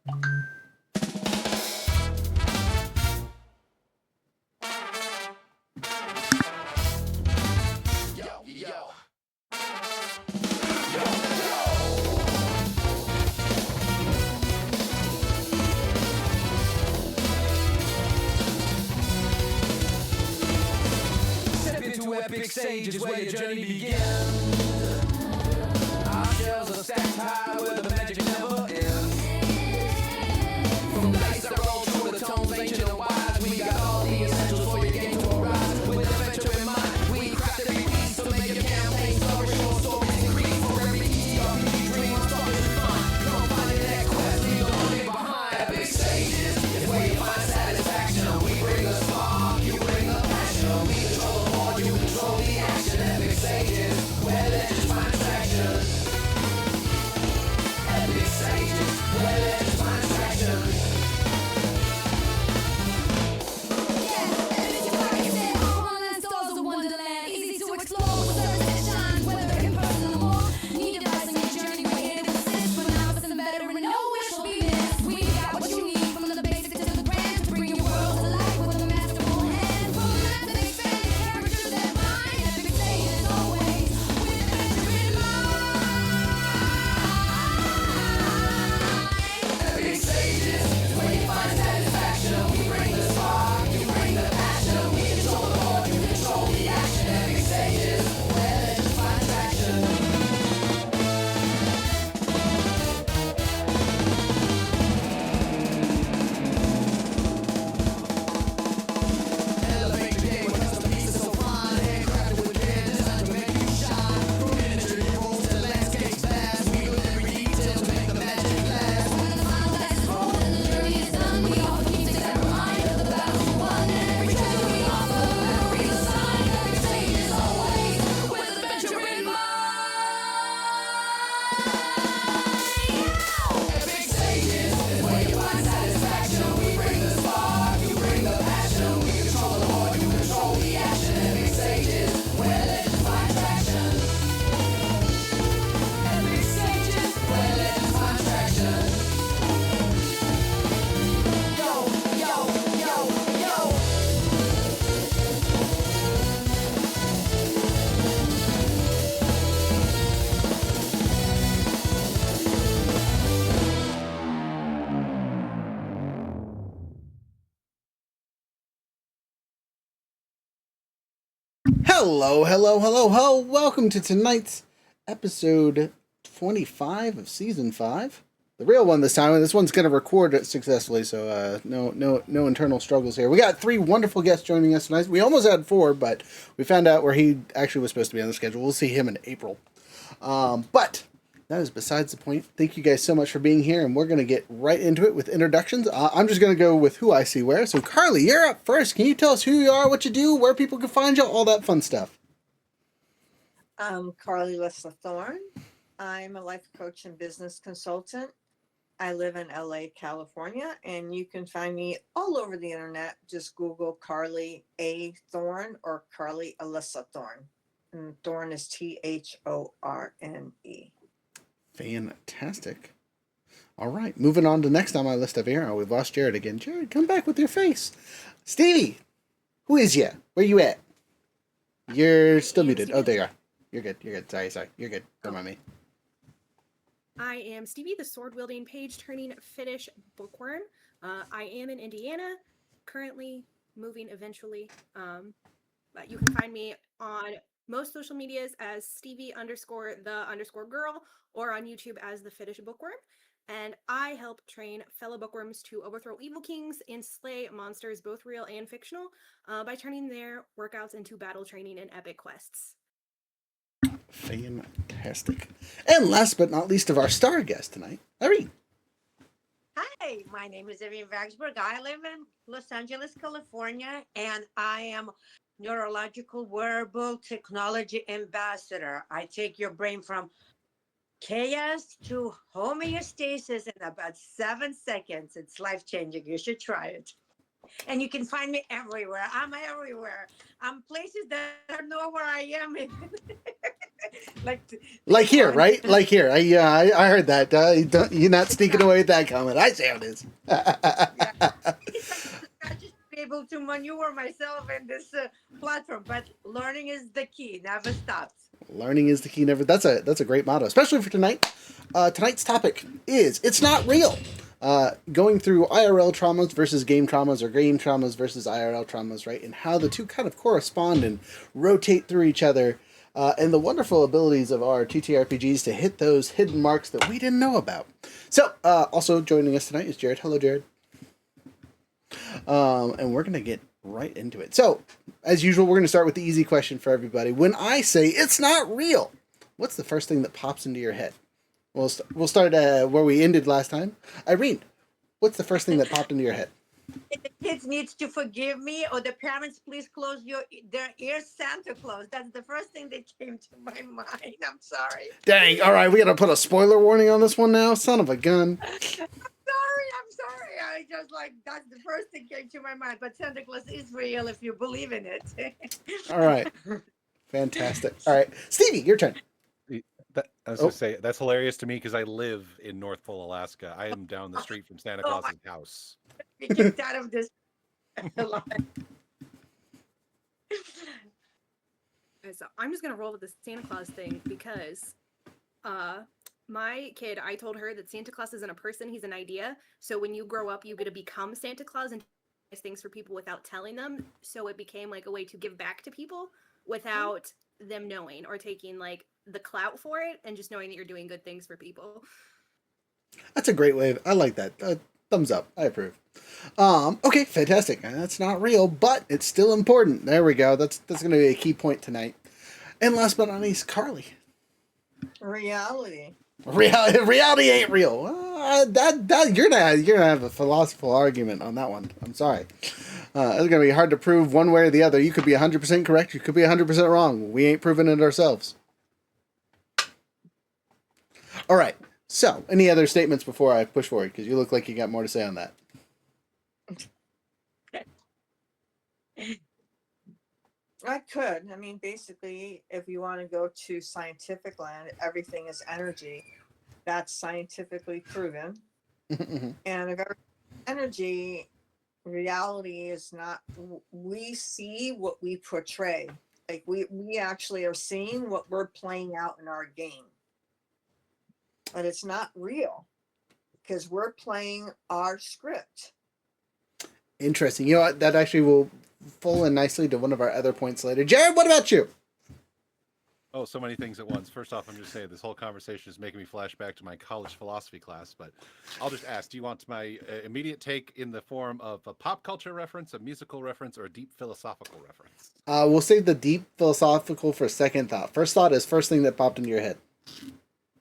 Epic stage is where your journey begins. Our shells are stacked high where the magic never ends. From the dice that roll through the tones ancient and wise, we got all the essentials for your game to arise. With adventure in mind, we craft every piece to make your campaign flourish. Your stories increase for every RPG dream. Stories is fun. Come find it at quest, leave the money behind. Epic stages is where you find satisfaction. We bring the spark, you bring the passion. We control the board, you control the action. Epic stages where legends find traction. Epic stages where legends find traction. Hello. Welcome to tonight's episode 25 of season 5. The real one this time, and this one's going to record it successfully, so no internal struggles here. We got 3 wonderful guests joining us tonight. We almost had 4, but we found out where he actually was supposed to be on the schedule. We'll see him in April. But that is besides the point. Thank you guys so much for being here, and we're going to get right into it with introductions. I'm just going to go with who I see where. So, Carly, you're up first. Can you tell us who you are, what you do, where people can find you, all that fun stuff? I'm Carly Thorne. I'm a life coach and business consultant. I live in LA, California, and you can find me all over the internet. Just Google Carly A. Thorne or Carly Alyssa Thorne. And Thorne is Thorne. Fantastic. All right, moving on to next on my list of here. We've lost Jared again. Jared, come back with your face. Stevie, who is you? Where you at? You're still muted. Oh, there you are. You're good. Sorry. You're good. Don't mind me. I am Stevie, the sword-wielding, page-turning Finnish bookworm. I am in Indiana, currently moving eventually. But you can find me on most social medias as Stevie_the_girl or on YouTube as the Finnish bookworm. And I help train fellow bookworms to overthrow evil kings and slay monsters, both real and fictional, by turning their workouts into battle training and epic quests. Fantastic. And last but not least of our star guest tonight, Irene. Hi, my name is Irene Vaksberg. I live in Los Angeles, California, and I am neurological wearable technology ambassador. I take your brain from chaos to homeostasis in about 7 seconds. It's life-changing. You should try it. And you can find me everywhere. I'm everywhere. I'm places that I don't know where I am. Like here, right? Like here. I heard that. You're not sneaking away with that comment. I say how it is. Yeah. I just be able to maneuver myself in this platform, but learning is the key. Never stops. Learning is the key. Never. That's a great motto, especially for tonight. Tonight's topic is it's not real. Going through IRL traumas versus game traumas, or game traumas versus IRL traumas, right? And how the two kind of correspond and rotate through each other, and the wonderful abilities of our TTRPGs to hit those hidden marks that we didn't know about. So, also joining us tonight is Jared. Hello, Jared. And we're gonna get right into it. So, as usual, we're gonna start with the easy question for everybody. When I say it's not real, what's the first thing that pops into your head? We'll start where we ended last time. Irene, what's the first thing that popped into your head? If the kids needs to forgive me, or the parents, please close their ears. Santa Claus. That's the first thing that came to my mind. I'm sorry. Dang! All right, we gotta put a spoiler warning on this one now. Son of a gun. I'm sorry. I just that's the first thing came to my mind. But Santa Claus is real if you believe in it. All right, fantastic. All right, Stevie, your turn. I was going to say, that's hilarious to me because I live in North Pole, Alaska. I am down the street from Santa Claus's house. Be kicked out of this. So I'm just gonna roll with the Santa Claus thing because my kid, I told her that Santa Claus isn't a person, he's an idea. So when you grow up, you get to become Santa Claus and do things for people without telling them. So it became like a way to give back to people without them knowing, or taking like the clout for it, and just knowing that you're doing good things for people. That's a great way. I like that. Thumbs up. I approve. Okay, fantastic. That's not real, but it's still important. There we go. That's going to be a key point tonight. And last but not least, Carly. Reality. Reality ain't real. You're gonna have a philosophical argument on that one. I'm sorry. It's gonna be hard to prove one way or the other. You could be 100% correct. You could be 100% wrong. We ain't proving it ourselves. All right. So, any other statements before I push forward? Because you look like you got more to say on that. I could. I mean, basically, if you want to go to scientific land, everything is energy. That's scientifically proven. And if everything is energy, reality is not. We see what we portray. Like we actually are seeing what we're playing out in our game. But it's not real because we're playing our script. Interesting. You know what? That actually will fall in nicely to one of our other points later. Jared, what about you? Oh, so many things at once. First off, I'm just saying this whole conversation is making me flash back to my college philosophy class, but I'll just ask, do you want my immediate take in the form of a pop culture reference, a musical reference, or a deep philosophical reference? We'll save the deep philosophical for second thought. First thought is first thing that popped into your head.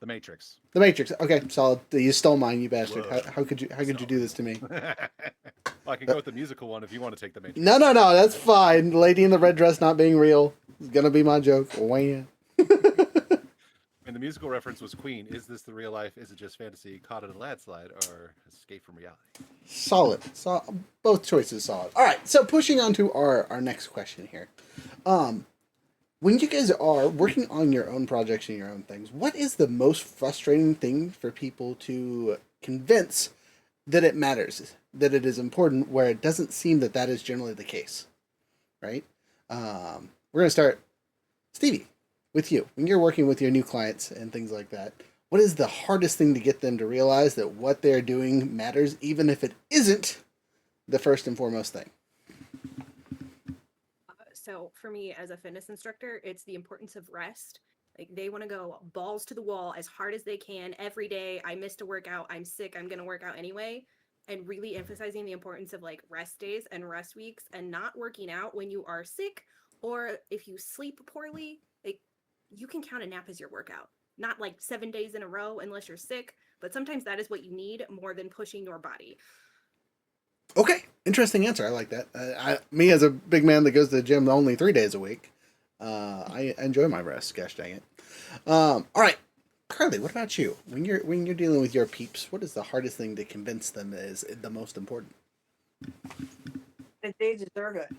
The Matrix. The Matrix. Okay, solid. You stole mine, you bastard. How could you do this to me? Well, I can go with the musical one if you want to take the Matrix. No, that's fine. Lady in the red dress not being real is gonna be my joke. Wham. And the musical reference was Queen. Is this the real life? Is it just fantasy caught in a landslide, or escape from reality? Solid. So both choices solid. All right. So pushing on to our next question here. When you guys are working on your own projects and your own things, what is the most frustrating thing for people to convince that it matters, that it is important, where it doesn't seem that is generally the case, right? We're going to start, Stevie, with you. When you're working with your new clients and things like that, what is the hardest thing to get them to realize that what they're doing matters, even if it isn't the first and foremost thing? So for me as a fitness instructor, it's the importance of rest. Like they want to go balls to the wall as hard as they can every day. I missed a workout. I'm sick. I'm going to work out anyway. And really emphasizing the importance of like rest days and rest weeks, and not working out when you are sick, or if you sleep poorly. Like you can count a nap as your workout, not like 7 days in a row unless you're sick. But sometimes that is what you need more than pushing your body. Okay, interesting answer. I like that. Me as a big man that goes to the gym only 3 days a week, I enjoy my rest. Gosh dang it! All right, Carly, what about you? When you're dealing with your peeps, what is the hardest thing to convince them is the most important? That they deserve it.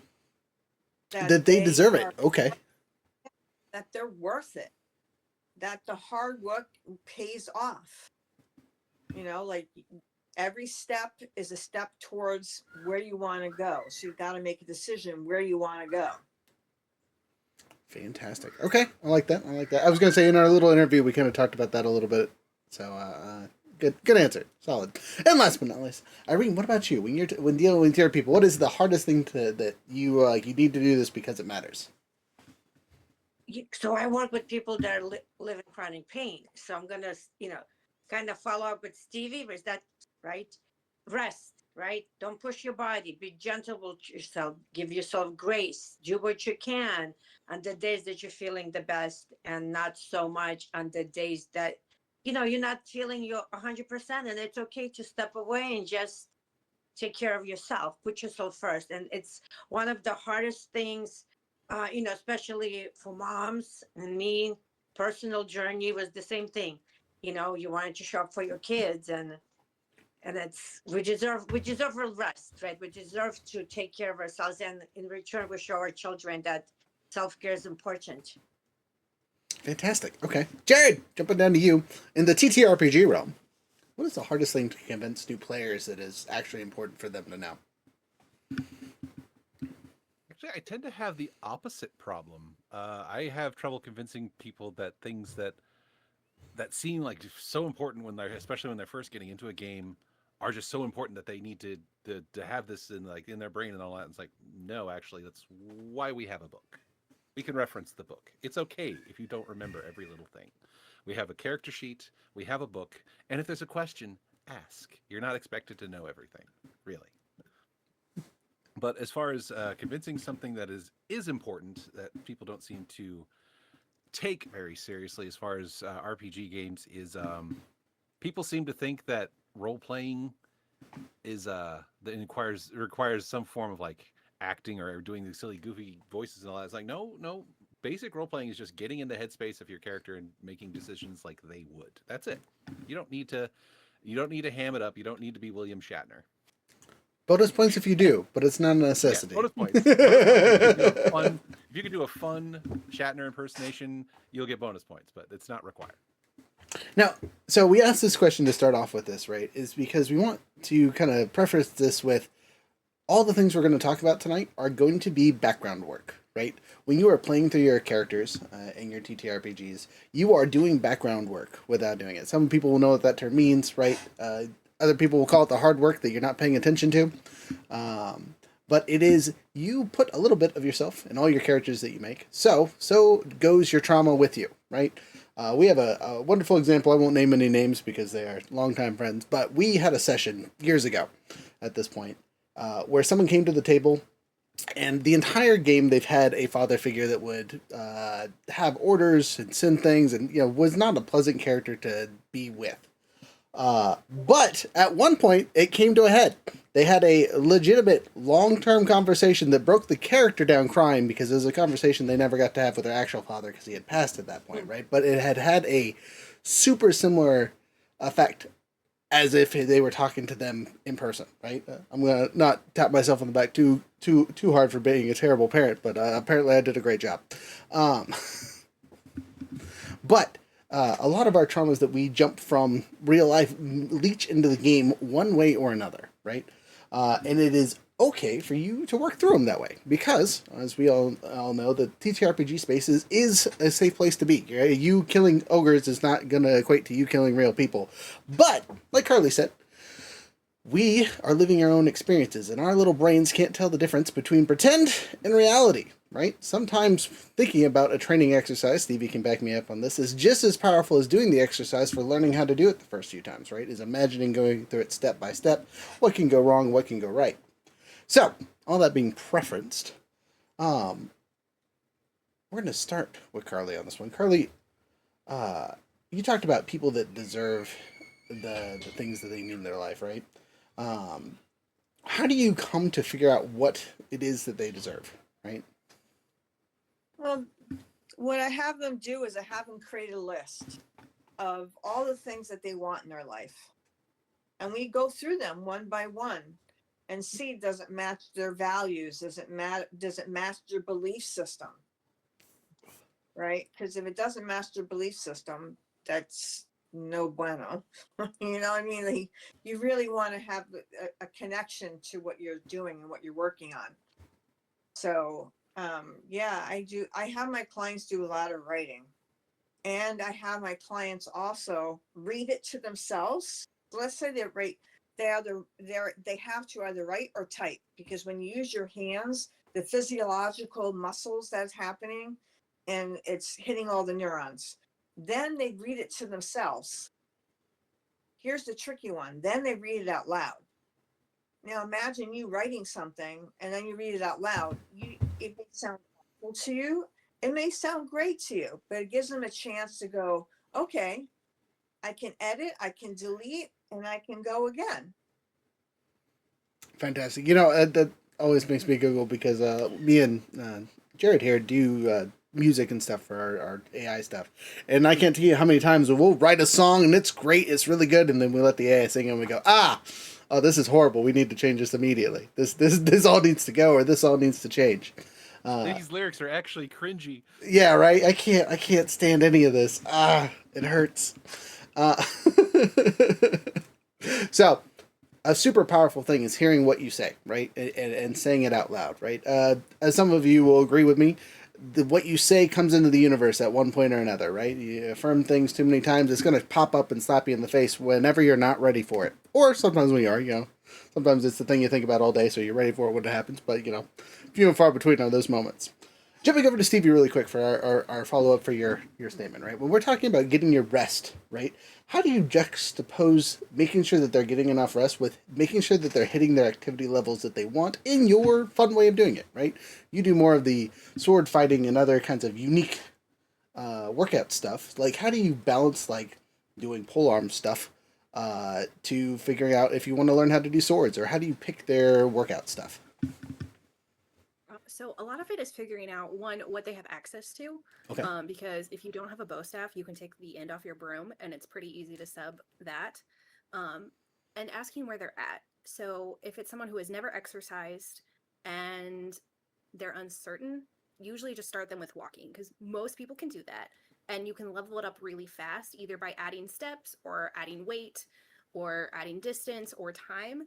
That they deserve it. Okay. That they're worth it. that the hard work pays off. You know, like every step is a step towards where you want to go. So you've got to make a decision where you want to go. Fantastic. Okay, I like that. I like that. I was going to say in our little interview we kind of talked about that a little bit. So good answer. Solid. And last but not least, Irene, what about you? When dealing with your people, what is the hardest thing that you you need to do this because it matters? So I work with people that are living chronic pain. So I'm gonna, kind of follow up with Stevie. Is that right? Rest, right? Don't push your body. Be gentle with yourself. Give yourself grace. Do what you can on the days that you're feeling the best, and not so much on the days that you're not feeling your 100%. And it's okay to step away and just take care of yourself. Put yourself first. And it's one of the hardest things. Especially for moms and me, personal journey was the same thing. You wanted to show up for your kids, and it's we deserve a rest, right? We deserve to take care of ourselves, and in return, we show our children that self-care is important. Fantastic. Okay, Jared, jumping down to you in the TTRPG realm. What is the hardest thing to convince new players that is actually important for them to know? Actually, I tend to have the opposite problem. I have trouble convincing people that things that seem like so important especially when they're first getting into a game, are just so important that they need to have this in their brain and all that. And it's like, no, actually, that's why we have a book. We can reference the book. It's okay if you don't remember every little thing. We have a character sheet. We have a book, and if there's a question, ask. You're not expected to know everything, really. But as far as convincing something that is important that people don't seem to take very seriously as far as RPG games is people seem to think that role playing is that requires some form of like acting or doing these silly goofy voices and all that. It's like no, basic role playing is just getting in the headspace of your character and making decisions like they would. That's it. You don't need to ham it up. You don't need to be William Shatner. Bonus points if you do, but it's not a necessity. Yeah, bonus points. If you can do a fun Shatner impersonation, you'll get bonus points, but it's not required. Now, so we asked this question to start off with this, right? Is because we want to kind of preface this with all the things we're going to talk about tonight are going to be background work, right? When you are playing through your characters in your TTRPGs, you are doing background work without doing it. Some people will know what that term means, right? Other people will call it the hard work that you're not paying attention to. But it is, you put a little bit of yourself in all your characters that you make. So goes your trauma with you, right? We have a wonderful example. I won't name any names because they are longtime friends. But we had a session years ago at this point where someone came to the table. And the entire game, they've had a father figure that would have orders and send things and, was not a pleasant character to be with. But at one point, it came to a head. They had a legitimate long-term conversation that broke the character down crying because it was a conversation they never got to have with their actual father because he had passed at that point, right? But it had a super similar effect as if they were talking to them in person, right? I'm going to not tap myself on the back too hard for being a terrible parent, but apparently I did a great job. But a lot of our traumas that we jump from real life leach into the game one way or another, right? And it is okay for you to work through them that way because, as we all know, the TTRPG space is a safe place to be. Right? You killing ogres is not going to equate to you killing real people. But, like Carly said, we are living our own experiences, and our little brains can't tell the difference between pretend and reality, right? Sometimes thinking about a training exercise, Stevie can back me up on this, is just as powerful as doing the exercise for learning how to do it the first few times, right? Is imagining going through it step by step, what can go wrong, what can go right. So, all that being preferenced, we're going to start with Carly on this one. Carly, you talked about people that deserve the things that they need in their life, right? How do you come to figure out what it is that they deserve, right? Well, what I have them do is I have them create a list of all the things that they want in their life. And we go through them one by one and see, does it match their values? Does it match their belief system? right? Because if it doesn't match their belief system, that's no bueno. You know what I mean? You really want to have a connection to what you're doing and what you're working on. So yeah, I have my clients do a lot of writing, and I have my clients also read it to themselves. So let's say they have to either write or type, because when you use your hands, the physiological muscles that's happening, and it's hitting all the neurons. Then they read it to themselves. Here's the tricky one. Then they read it out loud. Now imagine you writing something and then you read it out loud. It may sound awful to you. It may sound great to you, but it gives them a chance to go, okay, I can edit, I can delete, and I can go again. Fantastic. You know, that always makes me giggle because me and Jared here do music and stuff for our AI stuff. And I can't tell you how many times we'll write a song and it's great, it's really good, and then we let the AI sing and we go, oh, this is horrible. We need to change this immediately. This all needs to go, or this all needs to change. These lyrics are actually cringy. Yeah, right. I can't stand any of this. It hurts. Uh, so a super powerful thing is hearing what you say, right, and saying it out loud, right. As some of you will agree with me, what you say comes into the universe at one point or another, right? You affirm things too many times, it's going to pop up and slap you in the face whenever you're not ready for it, or sometimes when you are. You know, sometimes it's the thing you think about all day, so you're ready for it when it happens. But you know, few and far between are those moments. Jumping over to Stevie really quick for our follow-up for your statement, right? When we're talking about getting your rest, right? How do you juxtapose making sure that they're getting enough rest with making sure that they're hitting their activity levels that they want in your fun way of doing it, right? You do more of the sword fighting and other kinds of unique workout stuff. Like, how do you balance, like, doing polearm stuff to figuring out if you want to learn how to do swords? Or how do you pick their workout stuff? So a lot of it is figuring out, one, what they have access to. Okay. Because if you don't have a bow staff, you can take the end off your broom, and it's pretty easy to sub that. And asking where they're at. So if it's someone who has never exercised and they're uncertain, usually just start them with walking, because most people can do that. And you can level it up really fast, either by adding steps or adding weight or adding distance or time,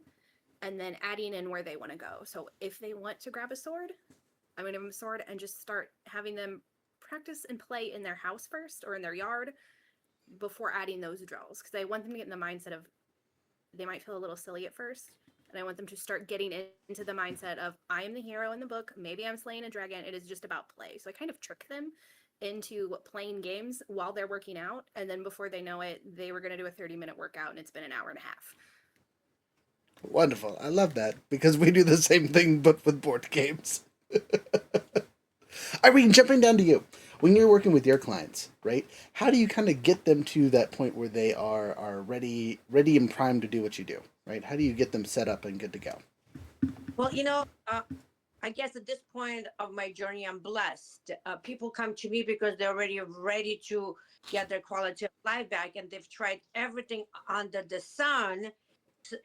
and then adding in where they want to go. So if they want to grab a sword, I'm going to give them a sword and just start having them practice and play in their house first or in their yard before adding those drills. Because I want them to get in the mindset of, they might feel a little silly at first. And I want them to start getting into the mindset of, I am the hero in the book. Maybe I'm slaying a dragon. It is just about play. So I kind of trick them into playing games while they're working out. And then before they know it, they were going to do a 30-minute workout and it's been an hour and a half. Wonderful. I love that because we do the same thing but with board games. Irene, jumping down to you. When you're working with your clients, right? How do you kind of get them to that point where they are ready and primed to do what you do, right? How do you get them set up and good to go? Well, I guess at this point of my journey, I'm blessed. People come to me because they're already ready to get their quality of life back, and they've tried everything under the sun,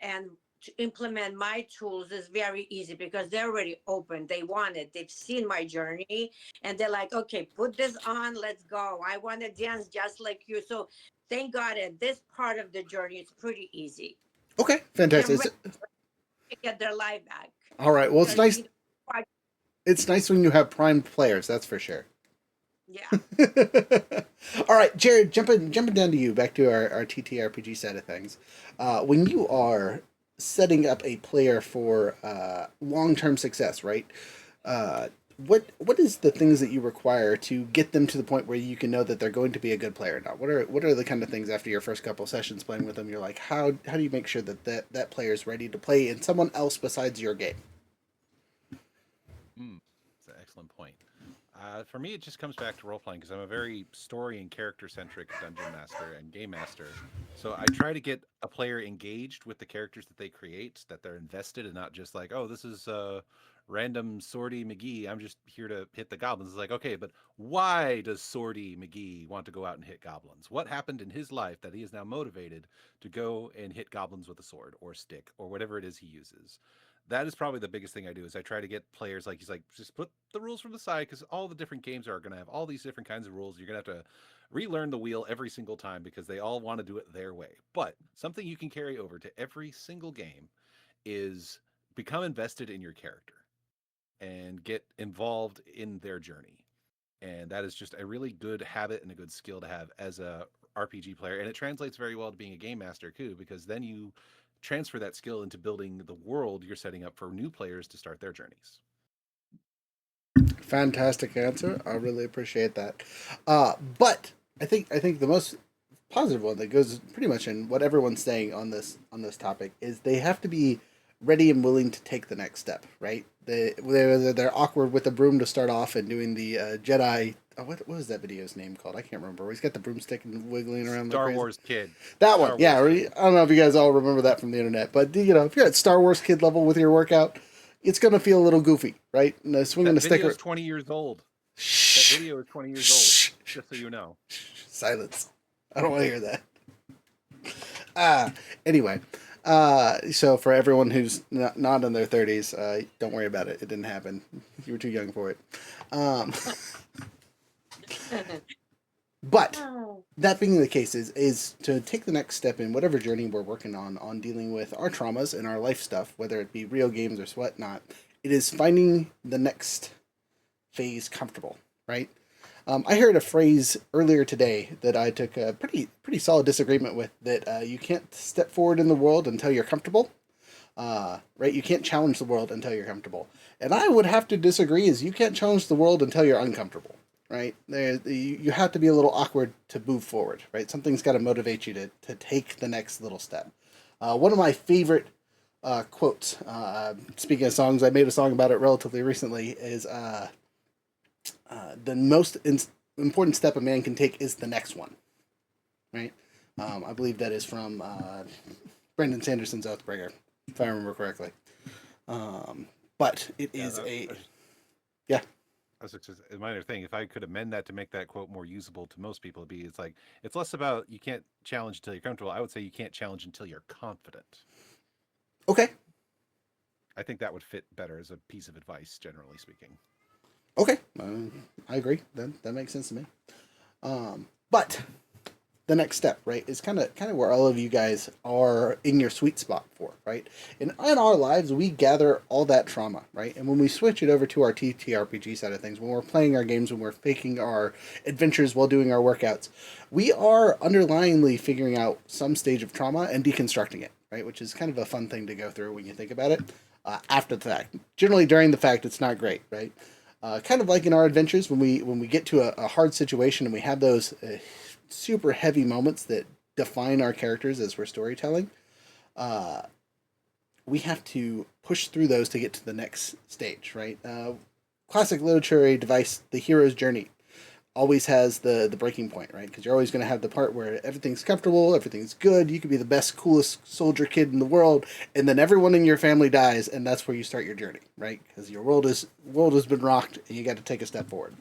and to implement my tools is very easy because they're already open. They want it. They've seen my journey and they're like, okay, put this on. Let's go. I want to dance just like you. So thank God at this part of the journey, it's pretty easy. Okay, They're fantastic. ready to get their life back. All right. Well, it's Because, nice. It's nice when you have primed players. That's for sure. Yeah. All right, Jared, jumping down to you, back to our TTRPG side of things. When you are setting up a player for long-term success, right? What is the things that you require to get them to the point where you can know that they're going to be a good player or not? What are the kind of things after your first couple sessions playing with them? You're like, how do you make sure that player is ready to play in someone else besides your game? That's an excellent point. For me, it just comes back to role playing because I'm a very story and character centric dungeon master and game master. So I try to get a player engaged with the characters that they create, that they're invested and not just like, oh, this is random Swordy McGee. I'm just here to hit the goblins. It's like, okay, but why does Swordy McGee want to go out and hit goblins? What happened in his life that he is now motivated to go and hit goblins with a sword or stick or whatever it is he uses? That is probably the biggest thing I do is I try to get players like he's like just put the rules from the side because all the different games are going to have all these different kinds of rules. You're going to have to relearn the wheel every single time because they all want to do it their way. But something you can carry over to every single game is become invested in your character and get involved in their journey. And that is just a really good habit and a good skill to have as a RPG player. And it translates very well to being a game master too, because then you transfer that skill into building the world you're setting up for new players to start their journeys. Fantastic answer. I really appreciate that. But I think the most positive one that goes pretty much in what everyone's saying on this topic is they have to be ready and willing to take the next step, right? They're awkward with the broom to start off and doing the Jedi. Oh, what was that video's name called? I can't remember. Where he's got the broomstick and wiggling around. Star like crazy. Wars Kid. That Star one, yeah. Wars Kid. I don't know if you guys all remember that from the internet, but you know, if you're at Star Wars Kid level with your workout, it's gonna feel a little goofy, right? And swinging That the stick. video is 20 years old. Shh. That video is 20 years old. Just so you know. Silence. I don't want to hear that. Anyway, so for everyone who's not in their 30s, don't worry about it. It didn't happen. You were too young for it. But that being the case is to take the next step in whatever journey we're working on dealing with our traumas and our life stuff, whether it be real games or whatnot. It is finding the next phase comfortable, right? I heard a phrase earlier today that I took a pretty solid disagreement with. That you can't step forward in the world until you're comfortable, right? You can't challenge the world until you're comfortable, and I would have to disagree. Is you can't challenge the world until you're uncomfortable. Right there, you have to be a little awkward to move forward. Right, something's got to motivate you to take the next little step. One of my favorite quotes. Speaking of songs, I made a song about it relatively recently. Is the most important step a man can take is the next one. Right, I believe that is from Brendan Sanderson's Oathbreaker, if I remember correctly. But it is yeah. That's a minor thing. If I could amend that to make that quote more usable to most people, it's like it's less about you can't challenge until you're comfortable. I would say you can't challenge until you're confident. Okay. I think that would fit better as a piece of advice, generally speaking. Okay, I agree. That makes sense to me. But the next step, right, is kind of where all of you guys are in your sweet spot for, right? In our lives, we gather all that trauma, right? And when we switch it over to our TTRPG side of things, when we're playing our games, when we're faking our adventures while doing our workouts, we are underlyingly figuring out some stage of trauma and deconstructing it, right? Which is kind of a fun thing to go through when you think about it. After the fact, generally during the fact, it's not great, right? Kind of like in our adventures, when we get to a hard situation and we have those super heavy moments that define our characters as we're storytelling, we have to push through those to get to the next stage, right? Classic literary device, the hero's journey, always has the breaking point, right? Because you're always going to have the part where everything's comfortable, everything's good, you could be the best, coolest soldier kid in the world, and then everyone in your family dies, and that's where you start your journey, right? Because your world has been rocked, and you got to take a step forward.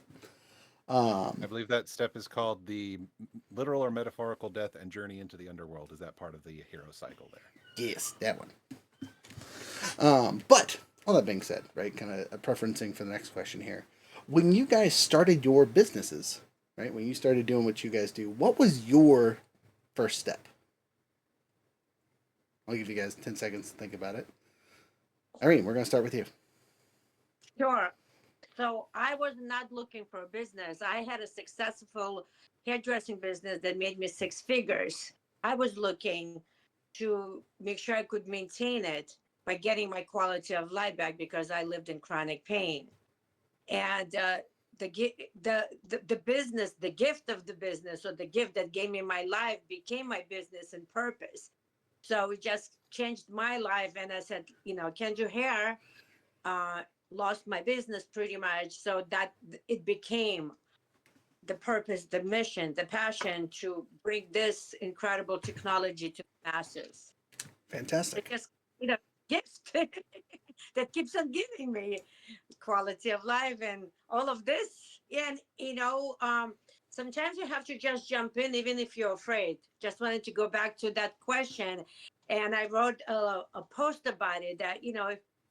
I believe that step is called the literal or metaphorical death and journey into the underworld. Is that part of the hero cycle there? Yes, that one. But all that being said, right, kind of preferencing for the next question here. When you guys started your businesses, right, when you started doing what you guys do, what was your first step? I'll give you guys 10 seconds to think about it. Irene, we're going to start with you. Sure. So I was not looking for a business. I had a successful hairdressing business that made me 6 figures. I was looking to make sure I could maintain it by getting my quality of life back because I lived in chronic pain. And the business, the gift of the business, or the gift that gave me my life became my business and purpose. So it just changed my life. And I said, can't do hair. Lost my business pretty much, so that it became the purpose, the mission, the passion to bring this incredible technology to the masses. Fantastic. It's just gift that keeps on giving me quality of life and all of this. And sometimes you have to just jump in even if you're afraid. Just wanted to go back to that question, and I wrote a post about it that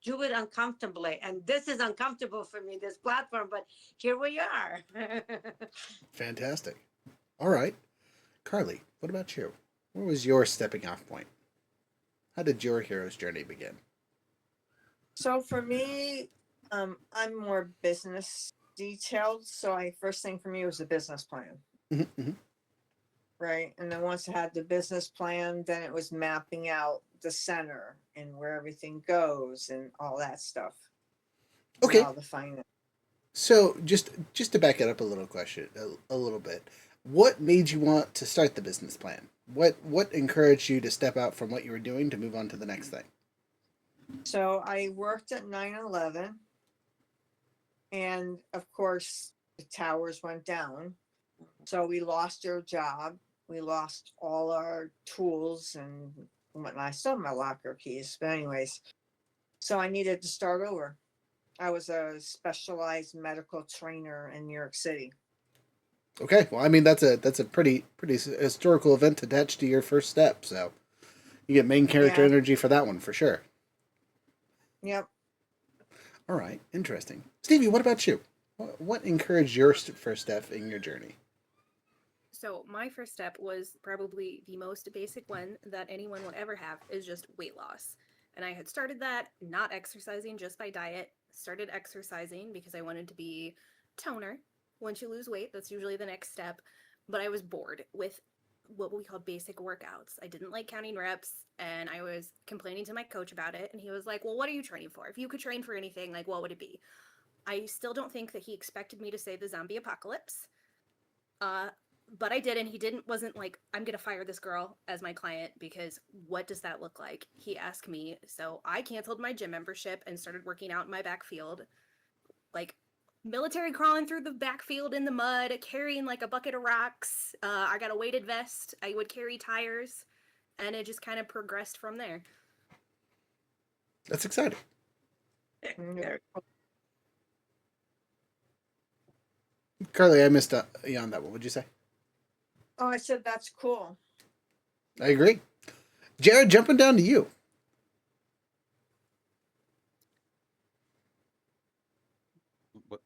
do it uncomfortably. And this is uncomfortable for me, this platform, but here we are. Fantastic. All right. Carly, what about you? Where was your stepping off point? How did your hero's journey begin? So for me, I'm more business detailed. So first thing for me was a business plan, Mm-hmm. right? And then once I had the business plan, then it was mapping out the center and where everything goes and all that stuff. And Okay. all the finance. So just to back it up a little bit, what made you want to start the business plan? What encouraged you to step out from what you were doing to move on to the next thing? So I worked at 9/11, and of course the towers went down. So we lost our job. We lost all our tools and whatnot. I still have my locker keys, but anyways, so I needed to start over. I was a specialized medical trainer in New York City. Okay, well, I mean that's a pretty historical event attached to your first step, so you get main character Yeah. energy for that one for sure. Yep. All right, interesting. Stevie, what about you? What encouraged your first step in your journey? So my first step was probably the most basic one that anyone would ever have, is just weight loss. And I had started that not exercising just by diet, started exercising because I wanted to be toner. Once you lose weight, that's usually the next step. But I was bored with what we called basic workouts. I didn't like counting reps, and I was complaining to my coach about it. And he was like, well, what are you training for? If you could train for anything, like, what would it be? I still don't think that he expected me to say the zombie apocalypse. But I did, and wasn't like, I'm gonna fire this girl as my client, because what does that look like? He asked me, so I canceled my gym membership and started working out in my backfield, like military crawling through the backfield in the mud, carrying like a bucket of rocks. I got a weighted vest. I would carry tires, and it just kind of progressed from there. That's exciting. Very cool. Carly, I missed you on that one. What'd you say? Oh, I said that's cool. I agree. Jared, jumping down to you. What?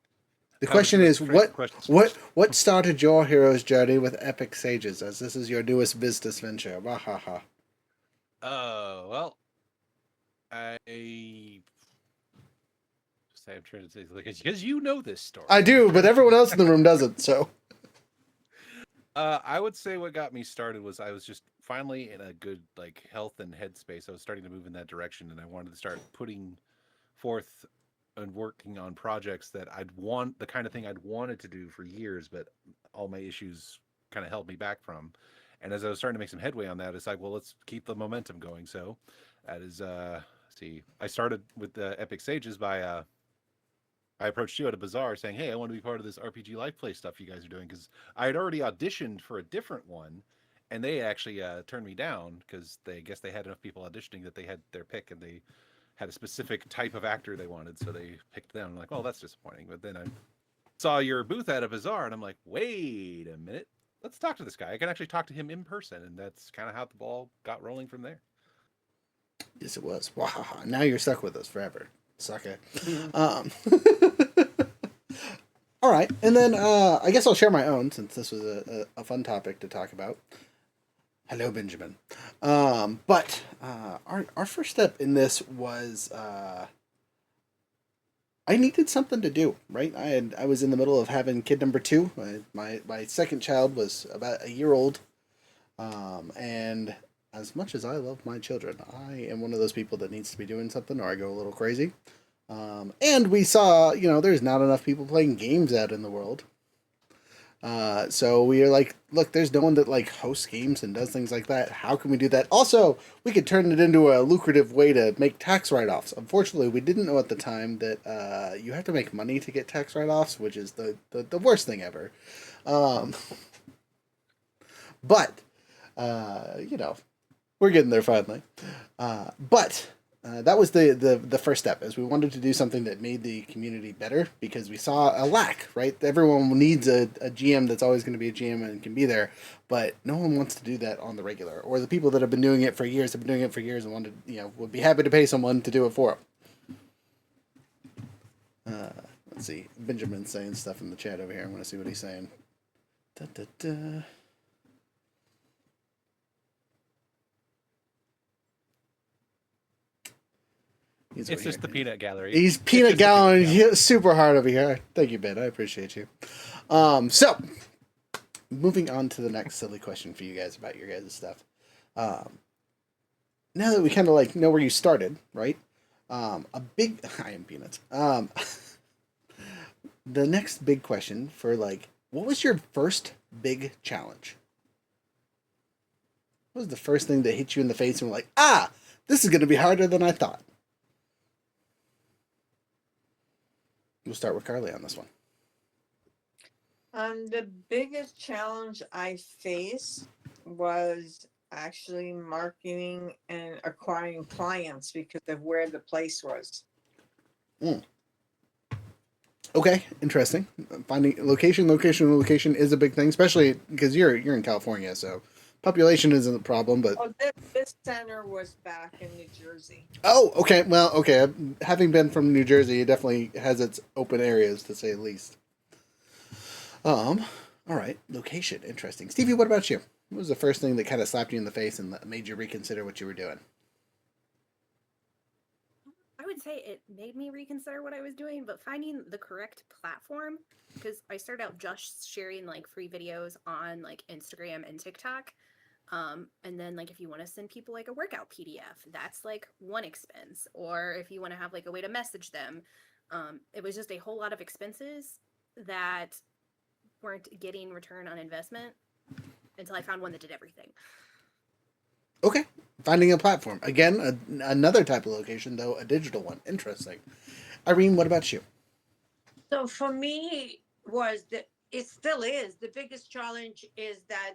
The How question would you is, phrase the question? what started your hero's journey with Epic Sages, as this is your newest business venture? Wahaha. Well, I say I'm trying to say because you know this story. I do, but everyone else in the room doesn't. So, I would say what got me started was I was just finally in a good like health and headspace. I was starting to move in that direction, and I wanted to start putting forth and working on projects that the kind of thing I'd wanted to do for years, but all my issues kind of held me back from. And as I was starting to make some headway on that, it's like, well, let's keep the momentum going. So that is, see, I started with the Epic Sages by I approached you at a bazaar saying, hey, I want to be part of this RPG life play stuff you guys are doing, because I had already auditioned for a different one, and they actually turned me down because they guess they had enough people auditioning that they had their pick, and they had a specific type of actor they wanted, so they picked them. I'm like, well, that's disappointing. But then I saw your booth at a bazaar, and I'm like, wait a minute, let's talk to this guy. I can actually talk to him in person, and that's kind of how the ball got rolling from there. yes, it was. Wahaha. Now you're stuck with us forever. Sucker. All right, and then I guess I'll share my own, since this was a fun topic to talk about. Hello, Benjamin. But our first step in this was I needed something to do. Right, I was in the middle of having kid number 2. My second child was about a year old, and as much as I love my children, I am one of those people that needs to be doing something, or I go a little crazy. And we saw, there's not enough people playing games out in the world. So we are like, look, there's no one that like hosts games and does things like that. How can we do that? Also, we could turn it into a lucrative way to make tax write-offs. Unfortunately, we didn't know at the time that you have to make money to get tax write-offs, which is the worst thing ever. But we're getting there finally. But that was the first step, is we wanted to do something that made the community better, because we saw a lack, right? Everyone needs a GM that's always going to be a GM and can be there, but no one wants to do that on the regular. Or the people that have been doing it for years and would be happy to pay someone to do it for them. Let's see. Benjamin's saying stuff in the chat over here. I want to see what he's saying. Da, da, da. It's just the peanut gallery. He's peanut gallery super hard over here. Thank you, Ben. I appreciate you. So, moving on to the next silly question for you guys about your guys' stuff. Now that we kind of like know where you started, right? I am peanuts. The next big question for like, what was your first big challenge? What was the first thing that hit you in the face and were like, this is going to be harder than I thought? We'll start with Carly on this one. The biggest challenge I faced was actually marketing and acquiring clients because of where the place was. Okay, interesting. Finding location is a big thing, especially because you're in California, so population isn't a problem. But this center was back in New Jersey. Oh, okay. Well, okay. Having been from New Jersey, it definitely has its open areas, to say the least. All right. Location. Interesting. Stevie, what about you? What was the first thing that kind of slapped you in the face and made you reconsider what you were doing? I would say it made me reconsider what I was doing, but finding the correct platform, because I started out just sharing like free videos on like Instagram and TikTok. And then like if you want to send people like a workout PDF, that's like one expense. Or if you want to have like a way to message them, it was just a whole lot of expenses that weren't getting return on investment until I found one that did everything. Okay. Finding a platform. Again, another type of location, though, a digital one. Interesting. Irene, what about you? So for me, it still is. The biggest challenge is that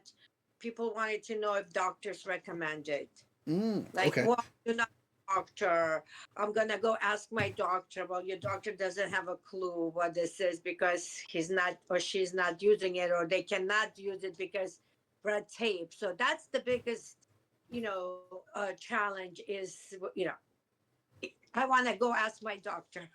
people wanted to know if doctors recommend it. Okay. Well, you're not a doctor. I'm going to go ask my doctor. Well, your doctor doesn't have a clue what this is because he's not or she's not using it, or they cannot use it because red tape. So that's the biggest, challenge is, I want to go ask my doctor.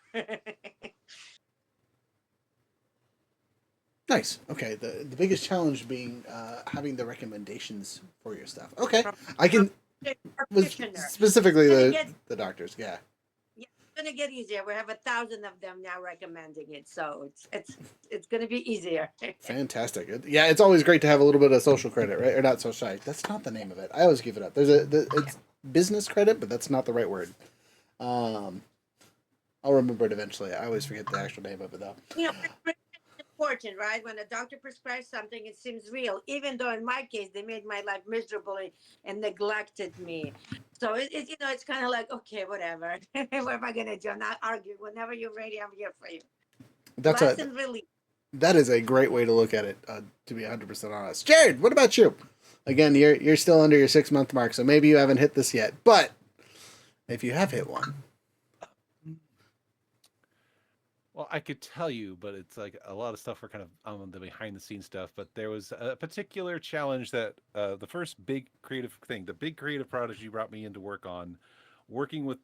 Nice. Okay. The biggest challenge being having the recommendations for your stuff. Okay. I can specifically the doctors. Yeah. Yeah, it's gonna get easier. We have 1,000 of them now recommending it, so it's gonna be easier. Fantastic. Yeah, it's always great to have a little bit of social credit, right? Or not social. That's not the name of it. I always give it up. It's business credit, but that's not the right word. I'll remember it eventually. I always forget the actual name of it though. Important, right? When a doctor prescribes something, it seems real, even though in my case they made my life miserable and neglected me. So it's kind of like, okay, whatever. What am I gonna do? I'm not arguing. Whenever you're ready, I'm here for you. That is a great way to look at it. To be 100% honest, Jared, what about you? Again, you're still under your 6-month mark, so maybe you haven't hit this yet. But if you have hit one. Well, I could tell you, but it's like a lot of stuff are kind of on the behind the scenes stuff. But there was a particular challenge that the first big creative thing, the big creative project you brought me in to work on, working with,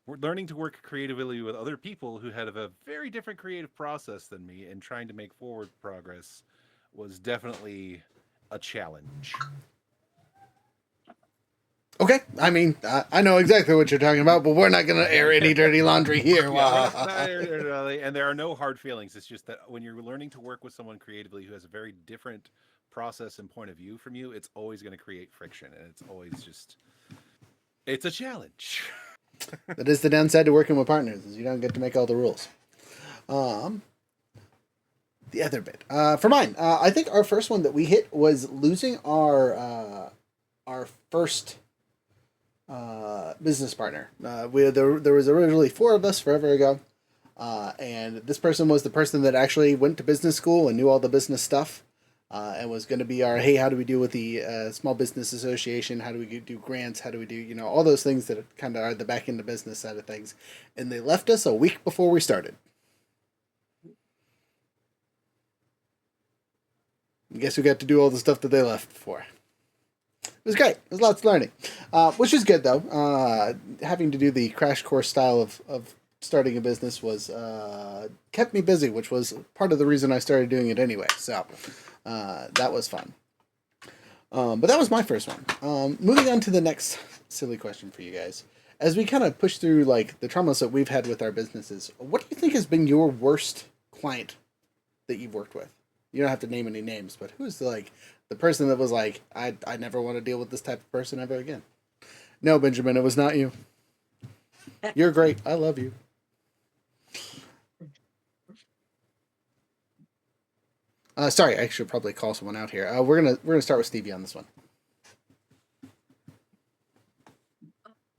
learning to work creatively with other people who had a very different creative process than me and trying to make forward progress was definitely a challenge. Okay, I mean, I know exactly what you're talking about, but we're not going to air any dirty laundry here. And there are no hard feelings. It's just that when you're learning to work with someone creatively who has a very different process and point of view from you, it's always going to create friction, and it's always it's a challenge. That is the downside to working with partners, is you don't get to make all the rules. The other bit. For mine, I think our first one that we hit was losing our first business partner. There was originally 4 of us forever ago, and this person was the person that actually went to business school and knew all the business stuff, and was going to be our, hey, how do we do with the small business association? How do we do grants? How do we do, all those things that kind of are the back end of business side of things. And they left us a week before we started. And guess who got to do all the stuff that they left for? It was great. It was lots of learning, which is good though. Having to do the crash course style of starting a business was kept me busy, which was part of the reason I started doing it anyway. So that was fun. But that was my first one. Moving on to the next silly question for you guys. As we kind of push through like the traumas that we've had with our businesses, what do you think has been your worst client that you've worked with? You don't have to name any names, but who's the person that was like, I never want to deal with this type of person ever again? No, Benjamin, it was not you. You're great. I love you. Sorry, I should probably call someone out here. We're gonna start with Stevie on this one.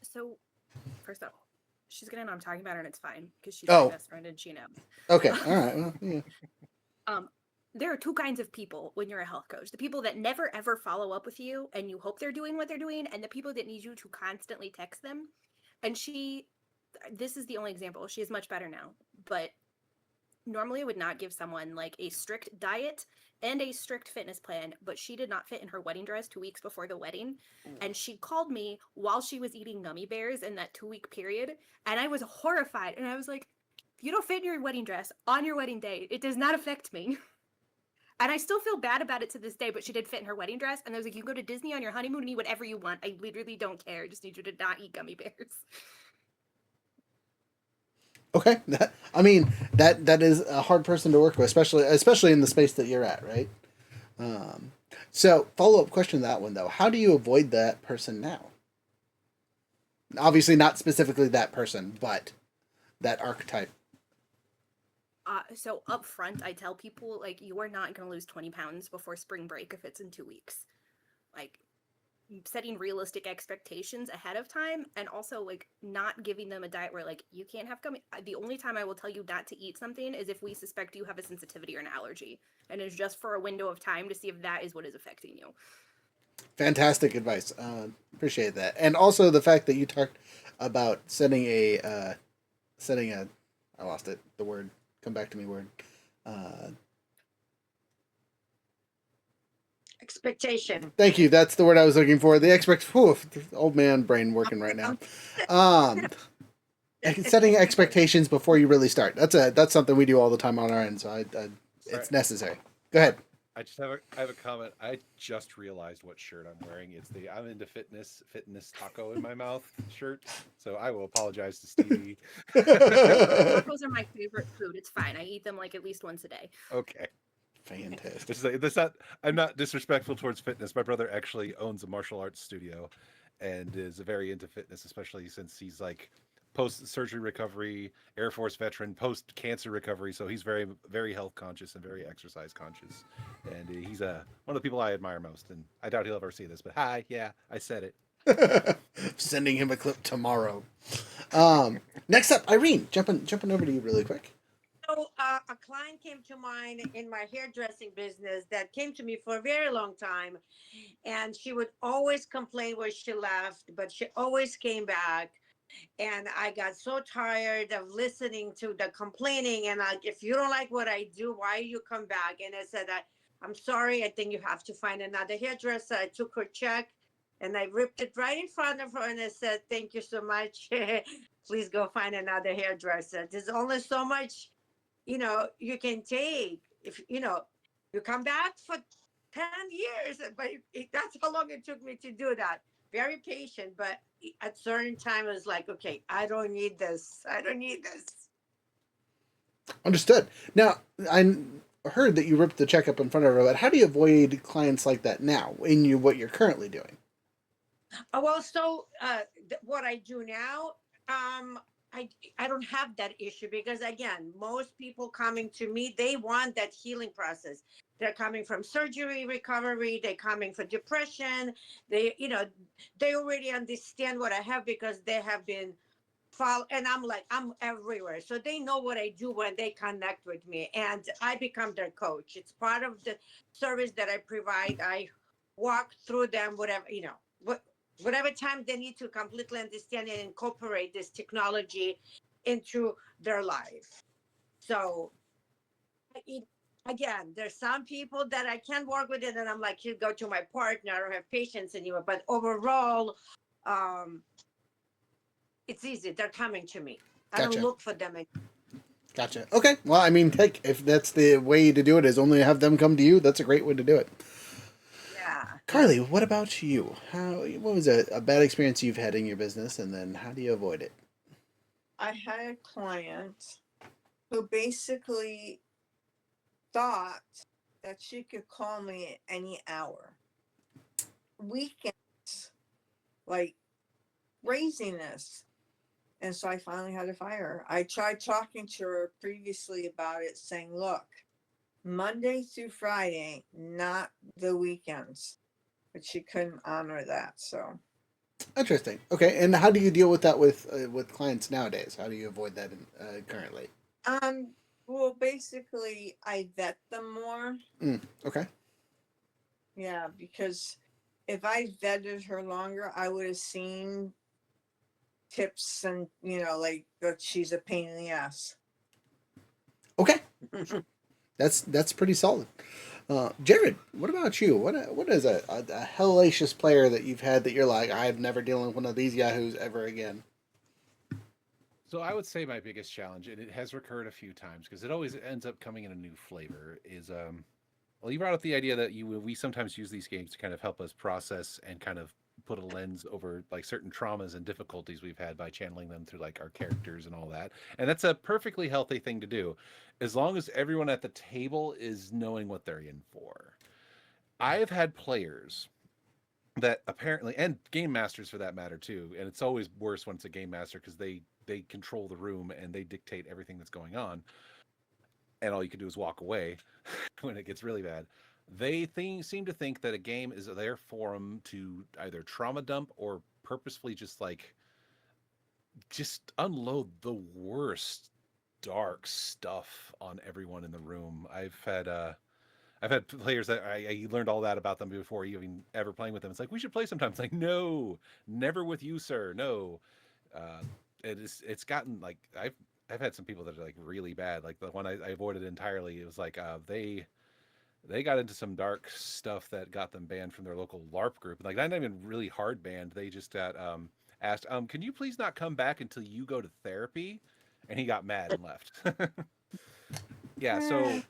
So, first off, she's gonna know I'm talking about her, and it's fine because she's Oh. my best friend and she knows. Okay, all right. Well, yeah. There are two kinds of people when you're a health coach: the people that never ever follow up with you, and you hope they're doing what they're doing, and the people that need you to constantly text them. And this is the only example. She is much better now, but normally I would not give someone like a strict diet and a strict fitness plan, but she did not fit in her wedding dress 2 weeks before the wedding. And she called me while she was eating gummy bears in that 2-week period. And I was horrified. And I was like, if you don't fit in your wedding dress on your wedding day, it does not affect me. And I still feel bad about it to this day, but she did fit in her wedding dress. And I was like, you can go to Disney on your honeymoon and eat whatever you want. I literally don't care. I just need you to not eat gummy bears. Okay. That is a hard person to work with, especially in the space that you're at, right? So follow-up question to that one though. How do you avoid that person now? Obviously not specifically that person, but that archetype. So up front, I tell people, like, you are not going to lose 20 pounds before spring break if it's in 2 weeks. Like, setting realistic expectations ahead of time, and also, like, not giving them a diet where, like, you can't have gummy. The only time I will tell you not to eat something is if we suspect you have a sensitivity or an allergy. And it's just for a window of time to see if that is what is affecting you. Fantastic advice. Appreciate that. And also the fact that you talked about setting a, I lost it, the word, come back to me word. Expectation. Thank you. That's the word I was looking for. Old man brain working right now. Setting expectations before you really start. That's something we do all the time on our end. So it's necessary. Go ahead. I have a comment. I just realized what shirt I'm wearing. It's the I'm into fitness taco in my mouth shirt. So I will apologize to Stevie. Tacos are my favorite food. It's fine. I eat them like at least once a day. Okay. Fantastic. I'm not disrespectful towards fitness. My brother actually owns a martial arts studio and is very into fitness, especially since he's like post-surgery recovery, Air Force veteran, post-cancer recovery. So he's very, very health conscious and very exercise conscious. And he's one of the people I admire most. And I doubt he'll ever see this, but hi, yeah, I said it. Sending him a clip tomorrow. Next up, Irene, jumping over to you really quick. So a client came to mind in my hairdressing business that came to me for a very long time, and she would always complain where she left, but she always came back. And I got so tired of listening to the complaining. And if you don't like what I do, why you come back? And I said, I'm sorry. I think you have to find another hairdresser. I took her check and I ripped it right in front of her. And I said, thank you so much. Please go find another hairdresser. There's only so much, you can take. If, you come back for 10 years, but that's how long it took me to do that. Very patient, but at certain time, it was like, okay, I don't need this. Understood. Now, I heard that you ripped the check up in front of her, but how do you avoid clients like that now in what you're currently doing? What I do now, I don't have that issue because, again, most people coming to me, they want that healing process. They're coming from surgery recovery. They're coming for depression. They already understand what I have because they have been followed. And I'm everywhere. So they know what I do when they connect with me. And I become their coach. It's part of the service that I provide. I walk through them, whatever time they need to completely understand and incorporate this technology into their life. So again, there's some people that I can't work with it, and I'm like, you go to my partner. I don't have patience anymore. But overall, it's easy. They're coming to me. I don't Gotcha. look for them. Gotcha. Okay. Well, I mean, heck, if that's the way to do it, is only have them come to you, that's a great way to do it. Yeah. Carly, what about you? What was a bad experience you've had in your business, and then how do you avoid it? I had a client who basically thought that she could call me at any hour. Weekends, like craziness. And so I finally had to fire her. I tried talking to her previously about it, saying, look, Monday through Friday, not the weekends. But she couldn't honor that. So Interesting. Okay, and how do you deal with that with clients nowadays? How do you avoid that currently? well, basically I vet them more. Okay. Yeah, because if I vetted her longer, I would have seen tips and, like that she's a pain in the ass. Okay. That's pretty solid. Jared, what about you? What is a hellacious player that you've had that you're like, I'm never dealing with one of these yahoos ever again? So I would say my biggest challenge, and it has recurred a few times because it always ends up coming in a new flavor, is well, you brought up the idea that we sometimes use these games to kind of help us process and kind of put a lens over like certain traumas and difficulties we've had by channeling them through like our characters and all that. And that's a perfectly healthy thing to do, as long as everyone at the table is knowing what they're in for. I've had players that apparently, and game masters for that matter too, and it's always worse when it's a game master because they control the room and they dictate everything that's going on, and all you can do is walk away when it gets really bad. They seem to think that a game is their forum to either trauma dump or purposefully just unload the worst dark stuff on everyone in the room. I've had players that I learned all that about them before even ever playing with them. It's like, we should play sometimes. Like, no, never with you, sir. No. It's gotten like, I've had some people that are like really bad. Like the one I avoided entirely. It was like, they got into some dark stuff that got them banned from their local LARP group. Like, not even really hard banned. They just got, asked, can you please not come back until you go to therapy? And he got mad and left. Yeah. So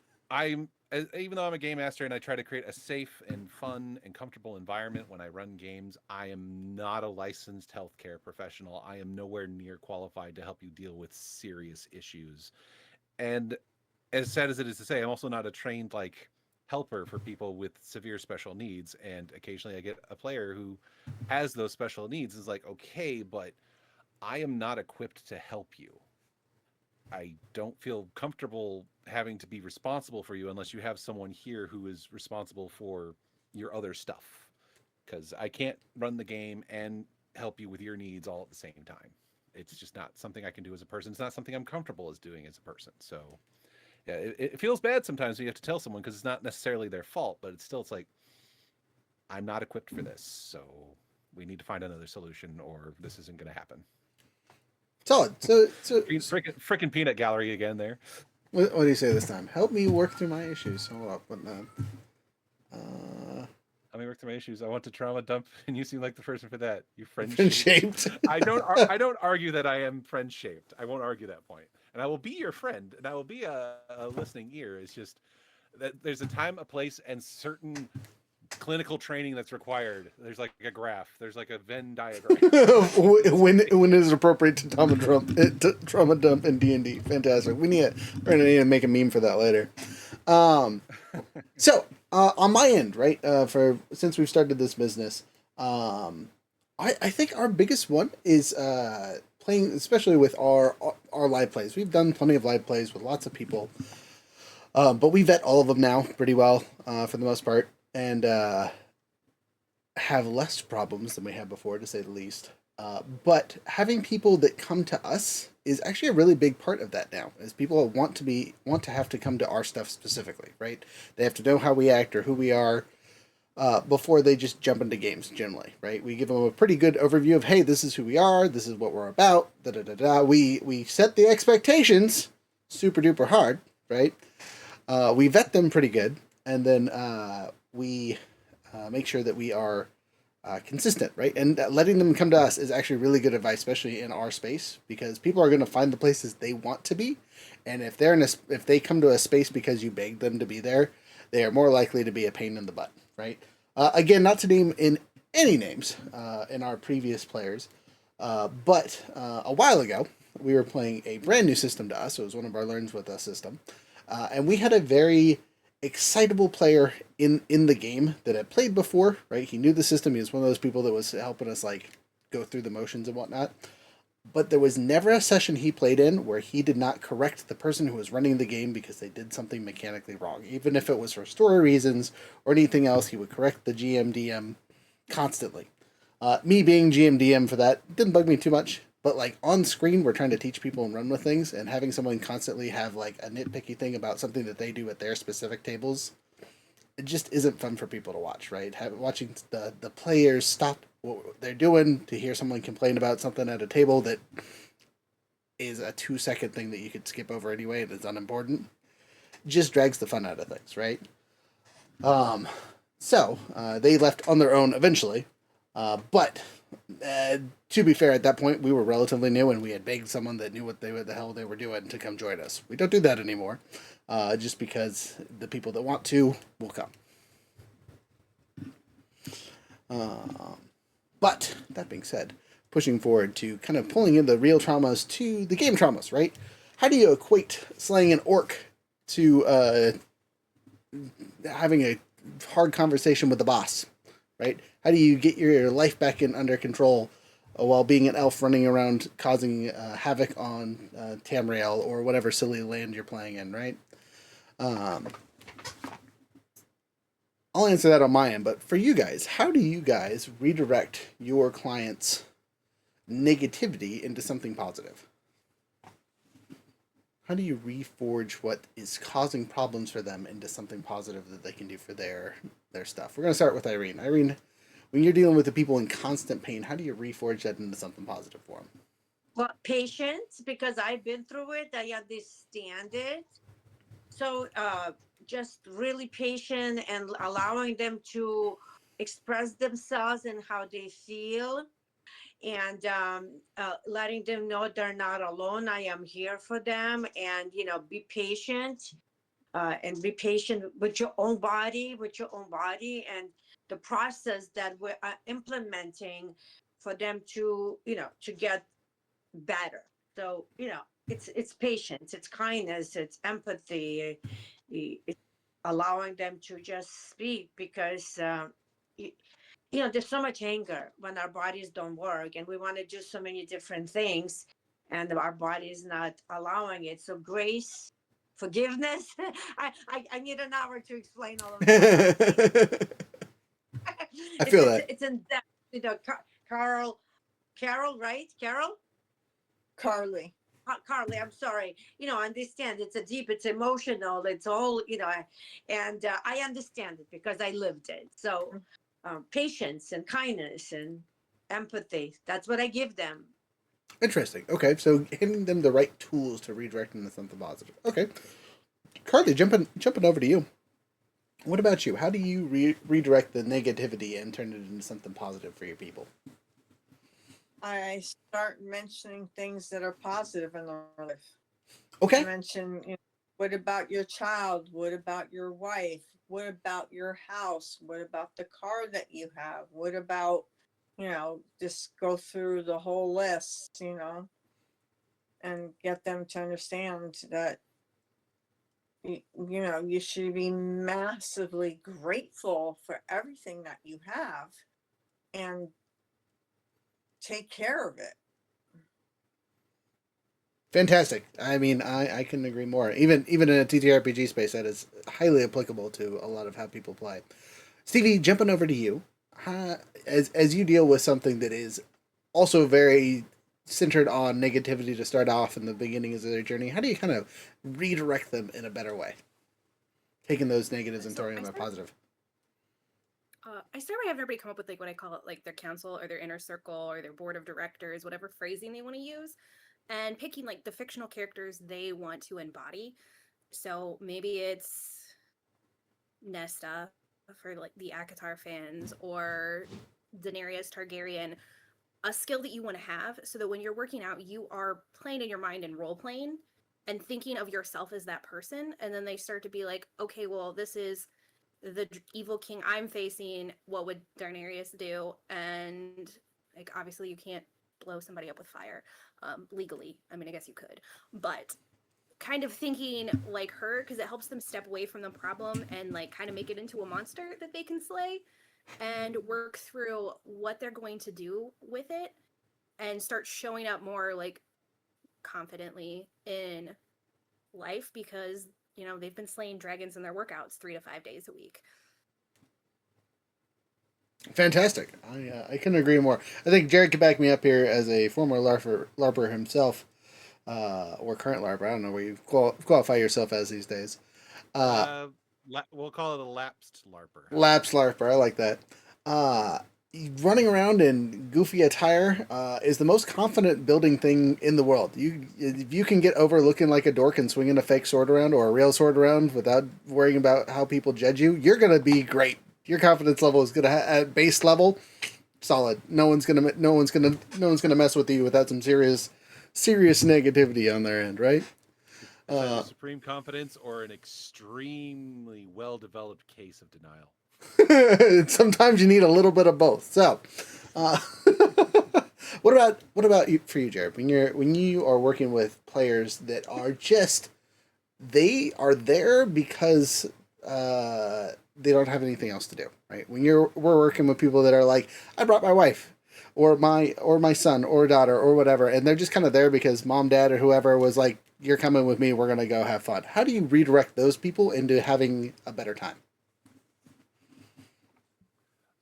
even though I'm a game master and I try to create a safe and fun and comfortable environment when I run games, I am not a licensed healthcare professional. I am nowhere near qualified to help you deal with serious issues. And as sad as it is to say, I'm also not a trained like helper for people with severe special needs. And occasionally I get a player who has those special needs, is like, okay, but I am not equipped to help you. I don't feel comfortable having to be responsible for you unless you have someone here who is responsible for your other stuff. Because I can't run the game and help you with your needs all at the same time. It's just not something I can do as a person. It's not something I'm comfortable as doing as a person. So, yeah, it feels bad sometimes when you have to tell someone because it's not necessarily their fault, but it's like, I'm not equipped for this. So we need to find another solution or this isn't going to happen. Solid. So Frickin' peanut gallery again there. What do you say this time? Help me work through my issues. Hold up. What Help me work through my issues. I want to trauma dump, and you seem like the person for that. You friend shaped. I don't argue that I am friend shaped. I won't argue that point, and I will be your friend, and I will be a listening ear. It's just that there's a time, a place, and certain clinical training that's required. There's like a graph. There's like a Venn diagram. when it is appropriate to trauma dump in D&D. Fantastic. We're gonna need to make a meme for that later. So on my end, right? Since we've started this business, I think our biggest one is playing, especially with our live plays. We've done plenty of live plays with lots of people, but we vet all of them now pretty well for the most part. And have less problems than we had before, to say the least. But having people that come to us is actually a really big part of that now. Is people want to have to come to our stuff specifically, right? They have to know how we act or who we are before they just jump into games. Generally, right? We give them a pretty good overview of, hey, this is who we are, this is what we're about. Da da da da. We set the expectations super duper hard, right? We vet them pretty good, and then we make sure that we are consistent, right? And letting them come to us is actually really good advice, especially in our space, because people are going to find the places they want to be, and if if they come to a space because you begged them to be there, they are more likely to be a pain in the butt, right? Again, not to name in any names in our previous players, but a while ago we were playing a brand new system to us. It was one of our Learns With Us system, and we had a very excitable player in the game that had played before, right? He knew the system. He was one of those people that was helping us like go through the motions and whatnot. But there was never a session he played in where he did not correct the person who was running the game because they did something mechanically wrong. Even if it was for story reasons or anything else, he would correct the GM/DM constantly. Me being GM/DM for that didn't bug me too much. But like on screen, we're trying to teach people and run with things, and having someone constantly have like a nitpicky thing about something that they do at their specific tables, it just isn't fun for people to watch, right? Watching the players stop what they're doing to hear someone complain about something at a table that is a 2-second thing that you could skip over anyway and is unimportant, just drags the fun out of things, right? So they left on their own eventually, but to be fair, at that point we were relatively new and we had begged someone that knew what the hell they were doing to come join us. We don't do that anymore, just because the people that want to will come. But that being said, pushing forward to kind of pulling in the real traumas to the game traumas, right? How do you equate slaying an orc to having a hard conversation with the boss, right? How do you get your life back under control while being an elf running around causing havoc on Tamriel or whatever silly land you're playing in, right? I'll answer that on my end, but for you guys, how do you guys redirect your clients' negativity into something positive? How do you reforge what is causing problems for them into something positive that they can do for their stuff? We're going to start with Irene. Irene, when you're dealing with the people in constant pain, how do you reforge that into something positive for them? Well, patience, because I've been through it. I understand it. So just really patient and allowing them to express themselves and how they feel, and letting them know they're not alone. I am here for them, and be patient, and be patient with your own body, and the process that we're implementing for them to get better. So it's patience, it's kindness, it's empathy, it's allowing them to just speak, because there's so much anger when our bodies don't work and we want to do so many different things and our body is not allowing it. So grace, forgiveness. I need an hour to explain all of that. I feel that. It's in depth. Carol, right? Carol? Carly. Carly, I'm sorry. Understand it's emotional. It's all, and I understand it because I lived it. So patience and kindness and empathy, that's what I give them. Interesting. Okay, so handing them the right tools to redirect into something positive. Okay. Carly, jumping over to you. What about you? How do you redirect the negativity and turn it into something positive for your people? I start mentioning things that are positive in their life. Okay. I mention, what about your child? What about your wife? What about your house? What about the car that you have? What about, just go through the whole list, and get them to understand that, you should be massively grateful for everything that you have and take care of it. Fantastic. I mean, I couldn't agree more. Even in a TTRPG space, that is highly applicable to a lot of how people play. Stevie, jumping over to you, as you deal with something that is also very centered on negativity to start off in the beginning of their journey, how do you kind of redirect them in a better way? Taking those negatives and turning them into positive. I start by having everybody come up with what I call it, their council or their inner circle or their board of directors, whatever phrasing they want to use, and picking the fictional characters they want to embody. So maybe it's Nesta for the ACOTAR fans, or Daenerys Targaryen a skill that you want to have, so that when you're working out, you are playing in your mind and role playing and thinking of yourself as that person. And then they start to be like, okay, well, this is the evil king I'm facing. What would Daenerys do? And like, obviously, you can't blow somebody up with fire legally. I mean, I guess you could, but kind of thinking like her, because it helps them step away from the problem and like kind of make it into a monster that they can slay and work through what they're going to do with it and start showing up more like confidently in life, because you know they've been slaying dragons in their workouts 3 to 5 days a week. Fantastic. I couldn't agree more. I think Jared could back me up here as a former LARPer himself, or current LARPer. I don't know where you qualify yourself as these days. We'll call it a lapsed LARPer. Lapsed LARPer. I like that. Running around in goofy attire is the most confident building thing in the world. If you can get over looking like a dork and swinging a fake sword around or a real sword around without worrying about how people judge you, you're gonna be great. Your confidence level is gonna at base level solid. No one's gonna mess with you without some serious negativity on their end, right? Supreme confidence or an extremely well-developed case of denial. Sometimes you need a little bit of both. So, what about you, for you, Jared? When you are working with players that are just they are there because they don't have anything else to do, right? We're working with people that are like, I brought my wife, or my son or daughter or whatever, and they're just kind of there because mom, dad, or whoever was like, you're coming with me, we're gonna go have fun. How do you redirect those people into having a better time?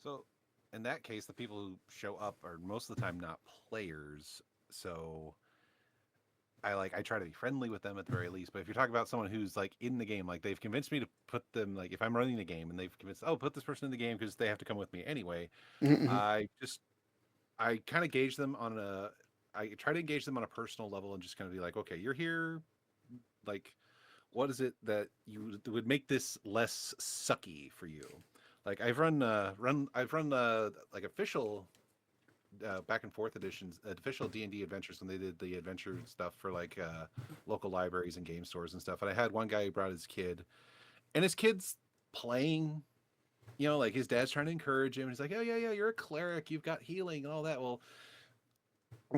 So, in that case, the people who show up are most of the time not players. So, I try to be friendly with them at the very least. But if you're talking about someone who's like in the game, like they've convinced me to put them, like if I'm running the game and they've convinced, oh, put this person in the game because they have to come with me anyway. Mm-hmm. I kind of gauge them on I try to engage them on a personal level and just kind of be like, okay, you're here, like, what is it that would make this less sucky for you? Like I've run like official back and forth editions, official D&D adventures when they did the adventure stuff for like local libraries and game stores and stuff. And I had one guy who brought his kid, and his kid's playing, like his dad's trying to encourage him. He's like, oh yeah, you're a cleric, you've got healing and all that. Well,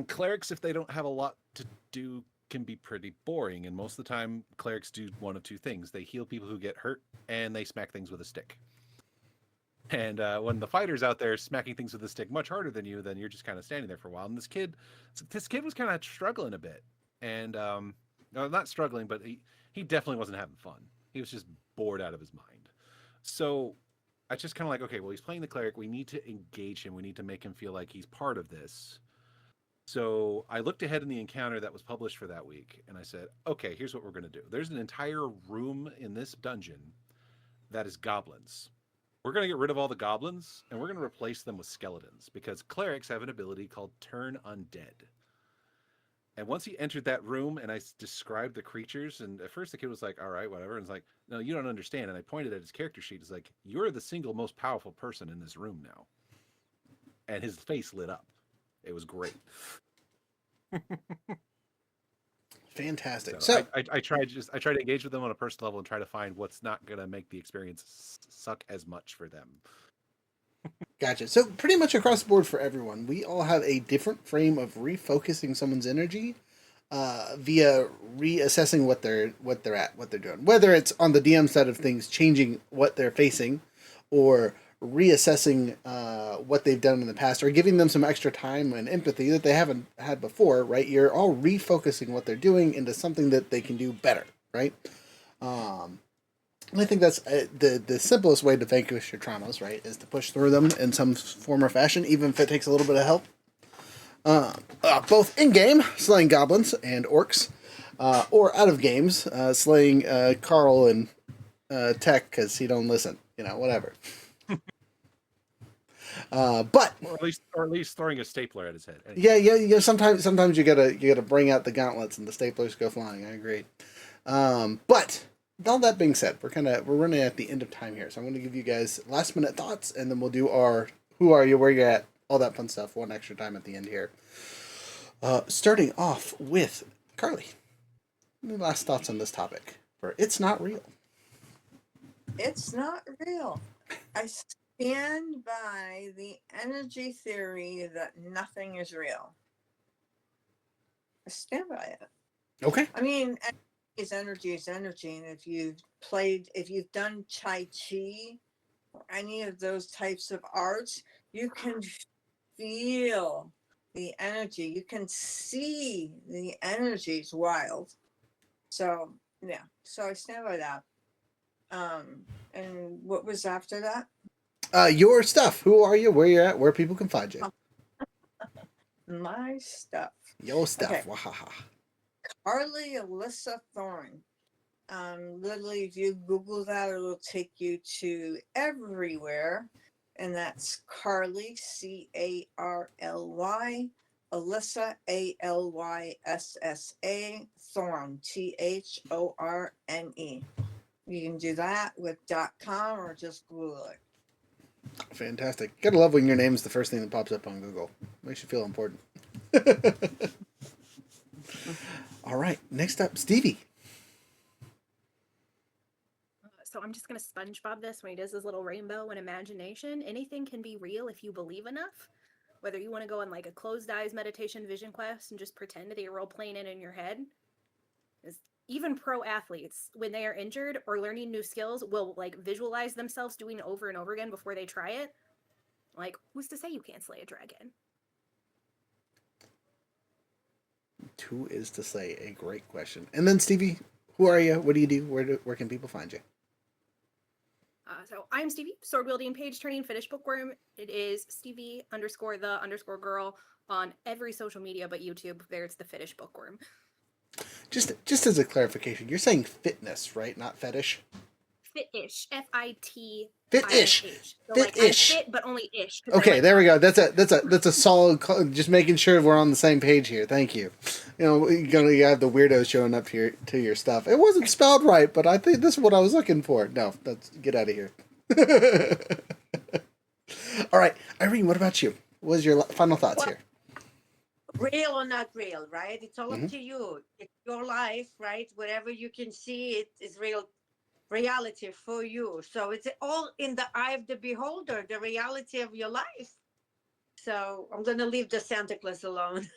clerics, if they don't have a lot to do, can be pretty boring. And most of the time, clerics do one of two things: they heal people who get hurt, and they smack things with a stick. And when the fighter's out there smacking things with a stick much harder than you, then you're just kind of standing there for a while. And this kid was kind of struggling a bit, and no, not struggling, but he definitely wasn't having fun. He was just bored out of his mind. So I just kind of like, okay, well, he's playing the cleric. We need to engage him. We need to make him feel like he's part of this. So I looked ahead in the encounter that was published for that week, and I said, okay, here's what we're going to do. There's an entire room in this dungeon that is goblins. We're going to get rid of all the goblins, and we're going to replace them with skeletons, because clerics have an ability called Turn Undead. And once he entered that room and I described the creatures, and at first the kid was like, all right, whatever. And it's like, no, you don't understand. And I pointed at his character sheet. It's like, you're the single most powerful person in this room now. And his face lit up. It was great. Fantastic. So I try to engage with them on a personal level and try to find what's not going to make the experience suck as much for them. Gotcha. So pretty much across the board for everyone, we all have a different frame of refocusing someone's energy via reassessing what they're doing. Whether it's on the DM side of things, changing what they're facing, or reassessing what they've done in the past, or giving them some extra time and empathy that they haven't had before, right? You're all refocusing what they're doing into something that they can do better, right? I think that's the simplest way to vanquish your traumas, right? Is to push through them in some form or fashion, even if it takes a little bit of help. Both in-game, slaying goblins and orcs, or out of games, slaying Carl and Tech because he don't listen, whatever. But or at least throwing a stapler at his head. Anyway. Yeah. Sometimes you gotta bring out the gauntlets and the staplers go flying. I agree. But with all that being said, we're running at the end of time here, so I'm going to give you guys last minute thoughts, and then we'll do our who are you, where you at, all that fun stuff. One extra time at the end here. Starting off with Carly. Any last thoughts on this topic? For It's Not Real. It's not real. I stand by the energy theory that nothing is real. I stand by it. Okay. I mean, energy is energy. And if you've done Tai Chi or any of those types of arts, you can feel the energy. You can see the energy is wild. So, yeah. So I stand by that. And what was after that? Your stuff. Who are you? Where you're at? Where people can find you? My stuff. Your stuff. Okay. Wahaha. Carly Alyssa Thorne. Literally, if you Google that, it'll take you to everywhere. And that's Carly, Carly, Alyssa, Alyssa, Thorne, Thorne. You can do that with .com or just Google it. Fantastic. Gotta love when your name's the first thing that pops up on Google. Makes you feel important. All right. Next up, Stevie. So I'm just going to SpongeBob this when he does his little rainbow and imagination. Anything can be real if you believe enough. Whether you want to go on like a closed eyes meditation vision quest and just pretend that you're role playing it in your head. Even pro athletes, when they are injured or learning new skills, will like visualize themselves doing it over and over again before they try it. Like, who's to say you can't slay a dragon? Who is to say? A great question. And then Stevie, who are you? What do you do? Where can people find you? So I'm Stevie, sword wielding, page turning, fetish bookworm. It is Stevie_the_girl on every social media but YouTube. There's the fetish bookworm. Just as a clarification, you're saying fitness, right? Not fetish. Fitish, F-I-T. Fit-ish. So Fit-ish. like, I'm fit, but only ish. Okay, there we go. That's a solid. Just making sure we're on the same page here. Thank you. You know, you have the weirdos showing up here to your stuff. It wasn't spelled right, but I think this is what I was looking for. No, get out of here. All right, Irene, what about you? What was your final thoughts here? Real or not real, right? It's all up to you. It's your life, right? Whatever you can see, it is reality for you. So it's all in the eye of the beholder, the reality of your life. So I'm going to leave the Santa Claus alone.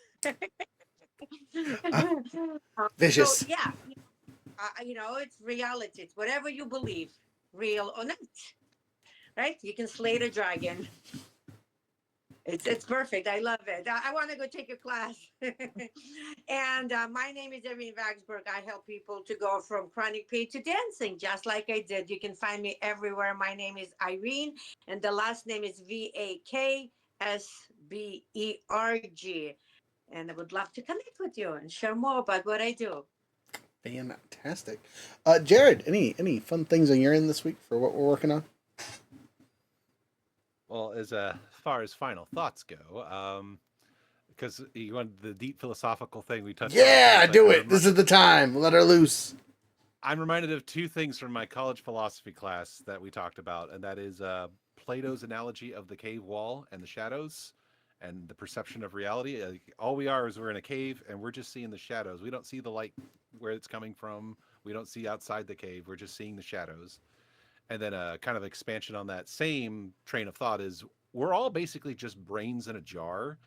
Vicious. So yeah, it's reality. It's whatever you believe, real or not, right? You can slay the dragon. It's perfect. I love it. I want to go take a class. And my name is Irene Vaksberg. I help people to go from chronic pain to dancing, just like I did. You can find me everywhere. My name is Irene, and the last name is Vaksberg. And I would love to connect with you and share more about what I do. Fantastic. Jared, any fun things on your end this week for what we're working on? Well, as far as final thoughts go, because you want the deep philosophical thing we touched on. Yeah, do it. This is the time. Let her loose. I'm reminded of two things from my college philosophy class that we talked about, and that is Plato's analogy of the cave wall and the shadows and the perception of reality. All we are is we're in a cave and we're just seeing the shadows. We don't see the light where it's coming from. We don't see outside the cave. We're just seeing the shadows. And then a kind of expansion on that same train of thought is we're all basically just brains in a jar,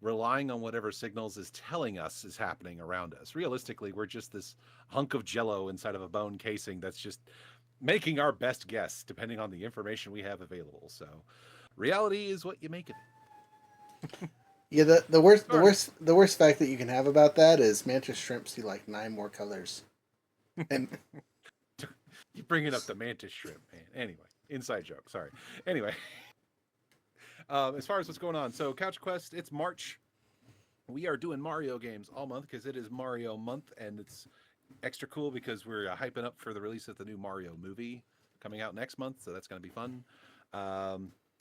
relying on whatever signals is telling us is happening around us. Realistically, we're just this hunk of jello inside of a bone casing that's just making our best guess depending on the information we have available. So reality is what you make of it. Yeah, the worst fact that you can have about that is mantis shrimp see like 9 more colors. And you're bringing up the mantis shrimp, man. Anyway, inside joke. Sorry. Anyway, as far as what's going on, so Couch Quest, it's March. We are doing Mario games all month because it is Mario month, and it's extra cool because we're hyping up for the release of the new Mario movie coming out next month, so that's going to be fun.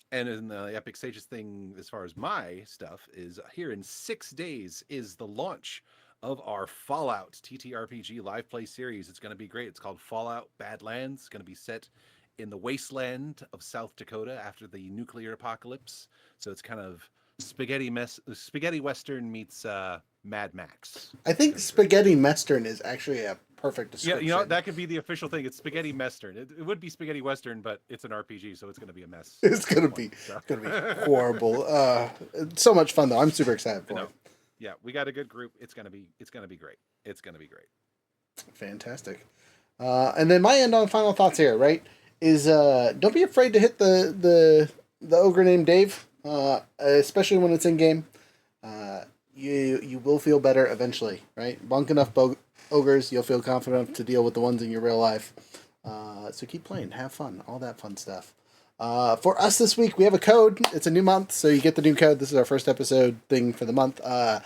And in the Epic Sages thing, as far as my stuff, is here in 6 days is the launch of our Fallout TTRPG live play series. It's going to be great. It's called Fallout Badlands. It's going to be set in the wasteland of South Dakota after the nuclear apocalypse. So it's kind of spaghetti western meets Mad Max. I think spaghetti western is actually a perfect description. Yeah, that could be the official thing. It's spaghetti western. It would be spaghetti western, but it's an RPG, so it's going to be a mess. It's gonna be horrible. So much fun though. I'm super excited for it. Yeah, we got a good group. It's gonna be great. It's gonna be great. Fantastic. And then my end on final thoughts here, right, is don't be afraid to hit the ogre named Dave, especially when it's in game. You will feel better eventually, right? Bunk enough ogres, you'll feel confident enough to deal with the ones in your real life. So keep playing, have fun, all that fun stuff. For us this week, we have a code. It's a new month, so you get the new code. This is our first episode thing for the month. I'm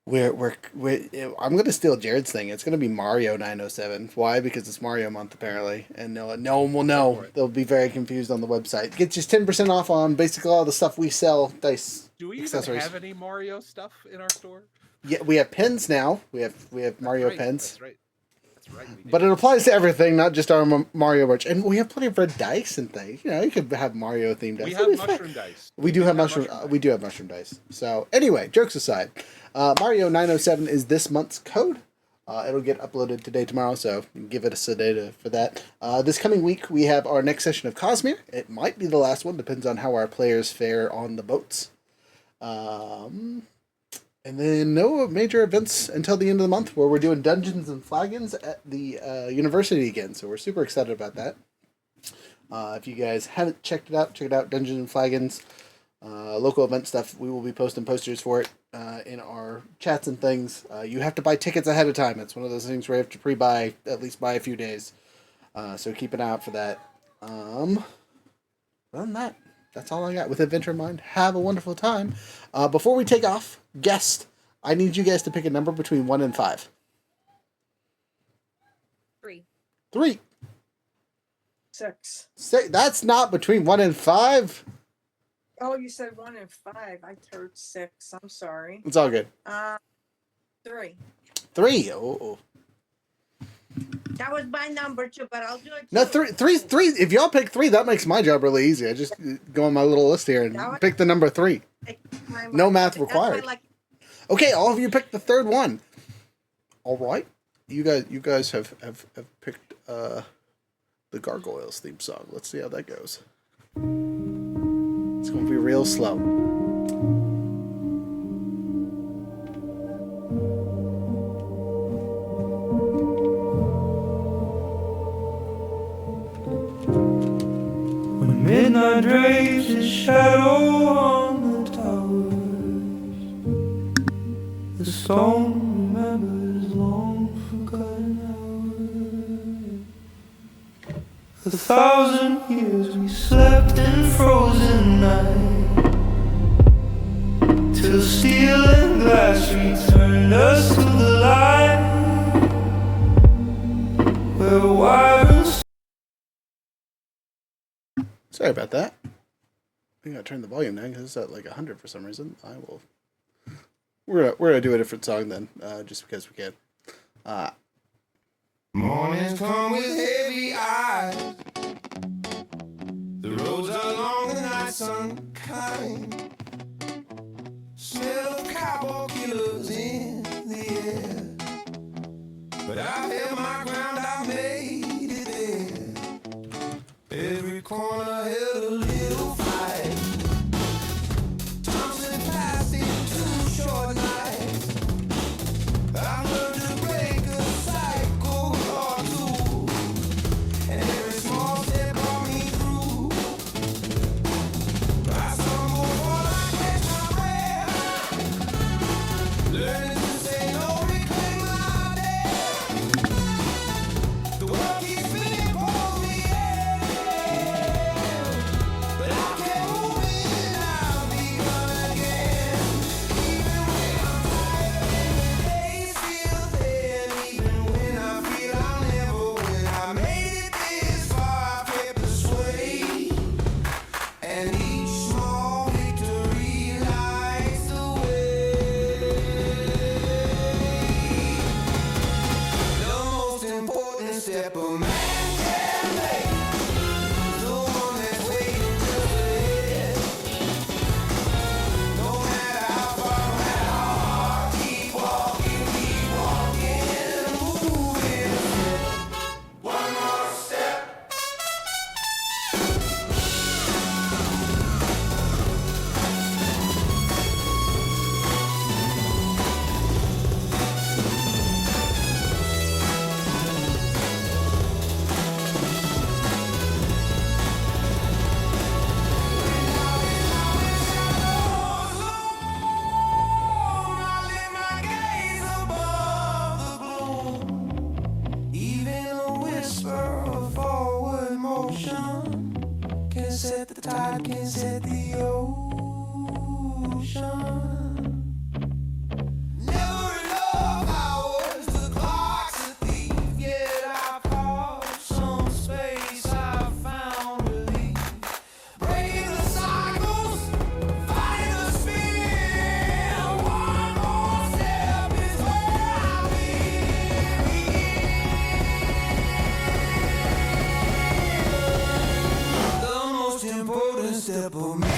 gonna steal Jared's thing. It's gonna be Mario 907. Why? Because it's Mario month apparently, and no one will know. They'll be very confused on the website. Get just 10% off on basically all the stuff we sell. Dice. Do we accessories. even have any Mario stuff in our store? Yeah, we have pins now. We have Mario pins. That's right. But it applies to everything, not just our Mario merch. And we have plenty of red dice and things. You know, you could have Mario themed dice. We have mushroom dice. We do have mushroom. We do have mushroom dice. So anyway, jokes aside, Mario 907 is this month's code. It'll get uploaded today, tomorrow. So give it a day for that. This coming week, we have our next session of Cosmere. It might be the last one. Depends on how our players fare on the boats. And then no major events until the end of the month where we're doing Dungeons and Flagons at the university again. So we're super excited about that. If you guys haven't check it out, Dungeons and Flagons. Local event stuff. We will be posting posters for it in our chats and things. You have to buy tickets ahead of time. It's one of those things where you have to pre-buy, at least buy a few days. So keep an eye out for that. Other than that, that's all I got with Adventure in mind. Have a wonderful time. Before we take off, guest, I need you guys to pick a number between 1 and 5. 3. 3. 6. That's not between 1 and 5. Oh, you said 1 and 5. I heard 6. I'm sorry. It's all good. 3. 3. Oh. That was my number too, but I'll do it. No, too. 3. If y'all pick 3, that makes my job really easy. I just go on my little list here and pick the number 3. No math required. Okay, all of you picked the third one. All right, you guys have picked the Gargoyles theme song. Let's see how that goes. It's gonna be real slow. When midnight drapes its shadow on the towers, the stone remembers long forgotten hours. 1,000 years we slept in frozen night, till steel and glass returned us to the light, where wyverns. Sorry about that. I gotta turn the volume down because it's at like 100 for some reason. We're gonna do a different song then, just because we can. Mornings come with heavy eyes. The roads are long and the nights unkind. Smell of cowboy killers in the air. But I held my ground, I made it there. Every corner held a little fight. Thompson passed in 2 short nights. I learned to break a cycle or 2, and every small step brought me through. I stumble while I catch my breath, learning to say no, reclaim my death. can set the ocean. Never enough hours, the clock's a thief. Yet I've carved some space, I've found relief. Breaking the cycles, fighting the spin. One more step is where I begin. The most important step of me.